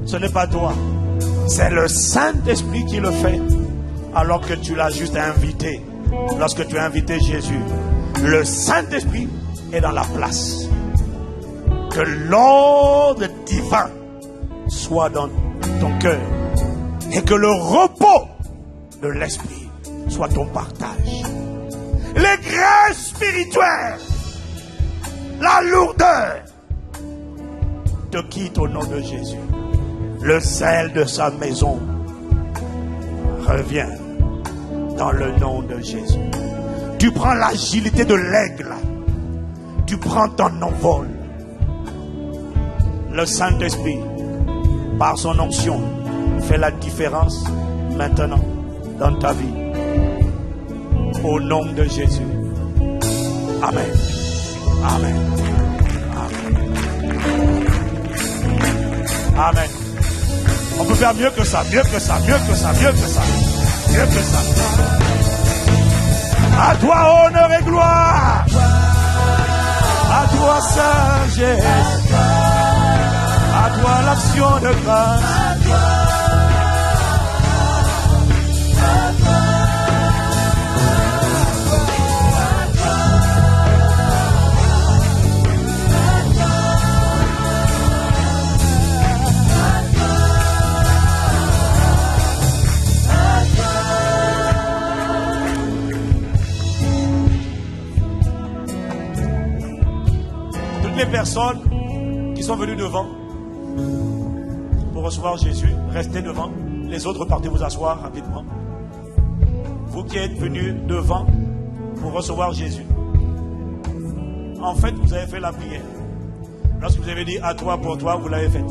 Ce n'est pas toi. C'est le Saint-Esprit qui le fait. Alors que tu l'as juste invité. Lorsque tu as invité Jésus, le Saint-Esprit est dans la place. Que l'ordre divin soit dans ton cœur. Et que le repos de l'Esprit soit ton partage. Les grâces spirituelles, la lourdeur, te quitte au nom de Jésus. Le sel de sa maison revient dans le nom de Jésus. Tu prends l'agilité de l'aigle. Tu prends ton envol. Le Saint-Esprit, par son onction, fait la différence maintenant dans ta vie. Au nom de Jésus. Amen. Amen. Amen. Amen. On peut faire mieux que ça, mieux que ça, mieux que ça, mieux que ça, mieux que ça. À toi honneur et gloire. À toi sagesse. À toi l'action de grâce. Les personnes qui sont venues devant pour recevoir Jésus, restez devant. Les autres, partez vous asseoir rapidement. Vous qui êtes venus devant pour recevoir Jésus, en fait, vous avez fait la prière. Lorsque vous avez dit à toi, pour toi, vous l'avez faite.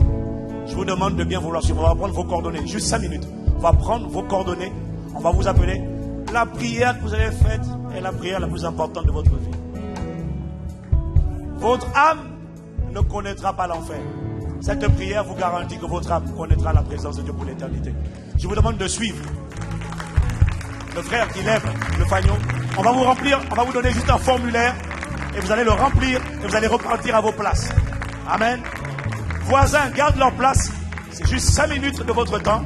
Je vous demande de bien vouloir suivre. On va prendre vos coordonnées, juste 5 minutes. On va prendre vos coordonnées, on va vous appeler. La prière que vous avez faite est la prière la plus importante de votre vie. Votre âme ne connaîtra pas l'enfer. Cette prière vous garantit que votre âme connaîtra la présence de Dieu pour l'éternité. Je vous demande de suivre le frère qui lève le fanion. On va vous remplir, on va vous donner juste un formulaire et vous allez le remplir et vous allez repartir à vos places. Amen. Voisins, gardent leur place. C'est juste 5 minutes de votre temps.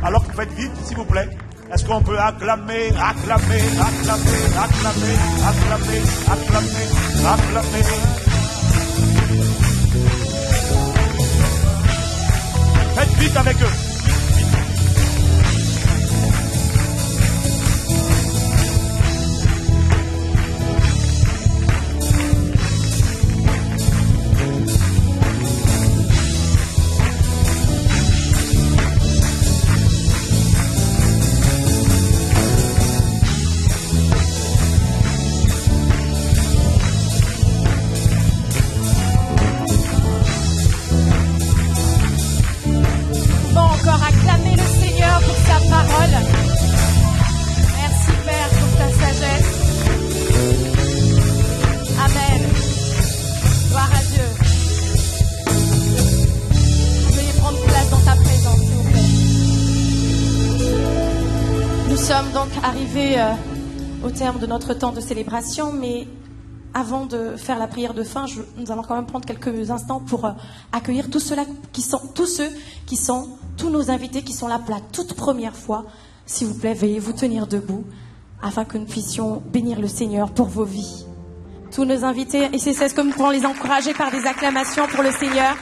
Alors que vous faites vite, s'il vous plaît. Est-ce qu'on peut acclamer, acclamer, acclamer, acclamer, acclamer, acclamer, acclamer. Faites vite avec eux. Au terme de notre temps de célébration, mais avant de faire la prière de fin, nous allons quand même prendre quelques instants pour accueillir tous ceux qui sont tous nos invités qui sont là pour la toute première fois. S'il vous plaît, veuillez vous tenir debout afin que nous puissions bénir le Seigneur pour vos vies. Tous nos invités, et c'est ce que nous pouvons les encourager par des acclamations pour le Seigneur.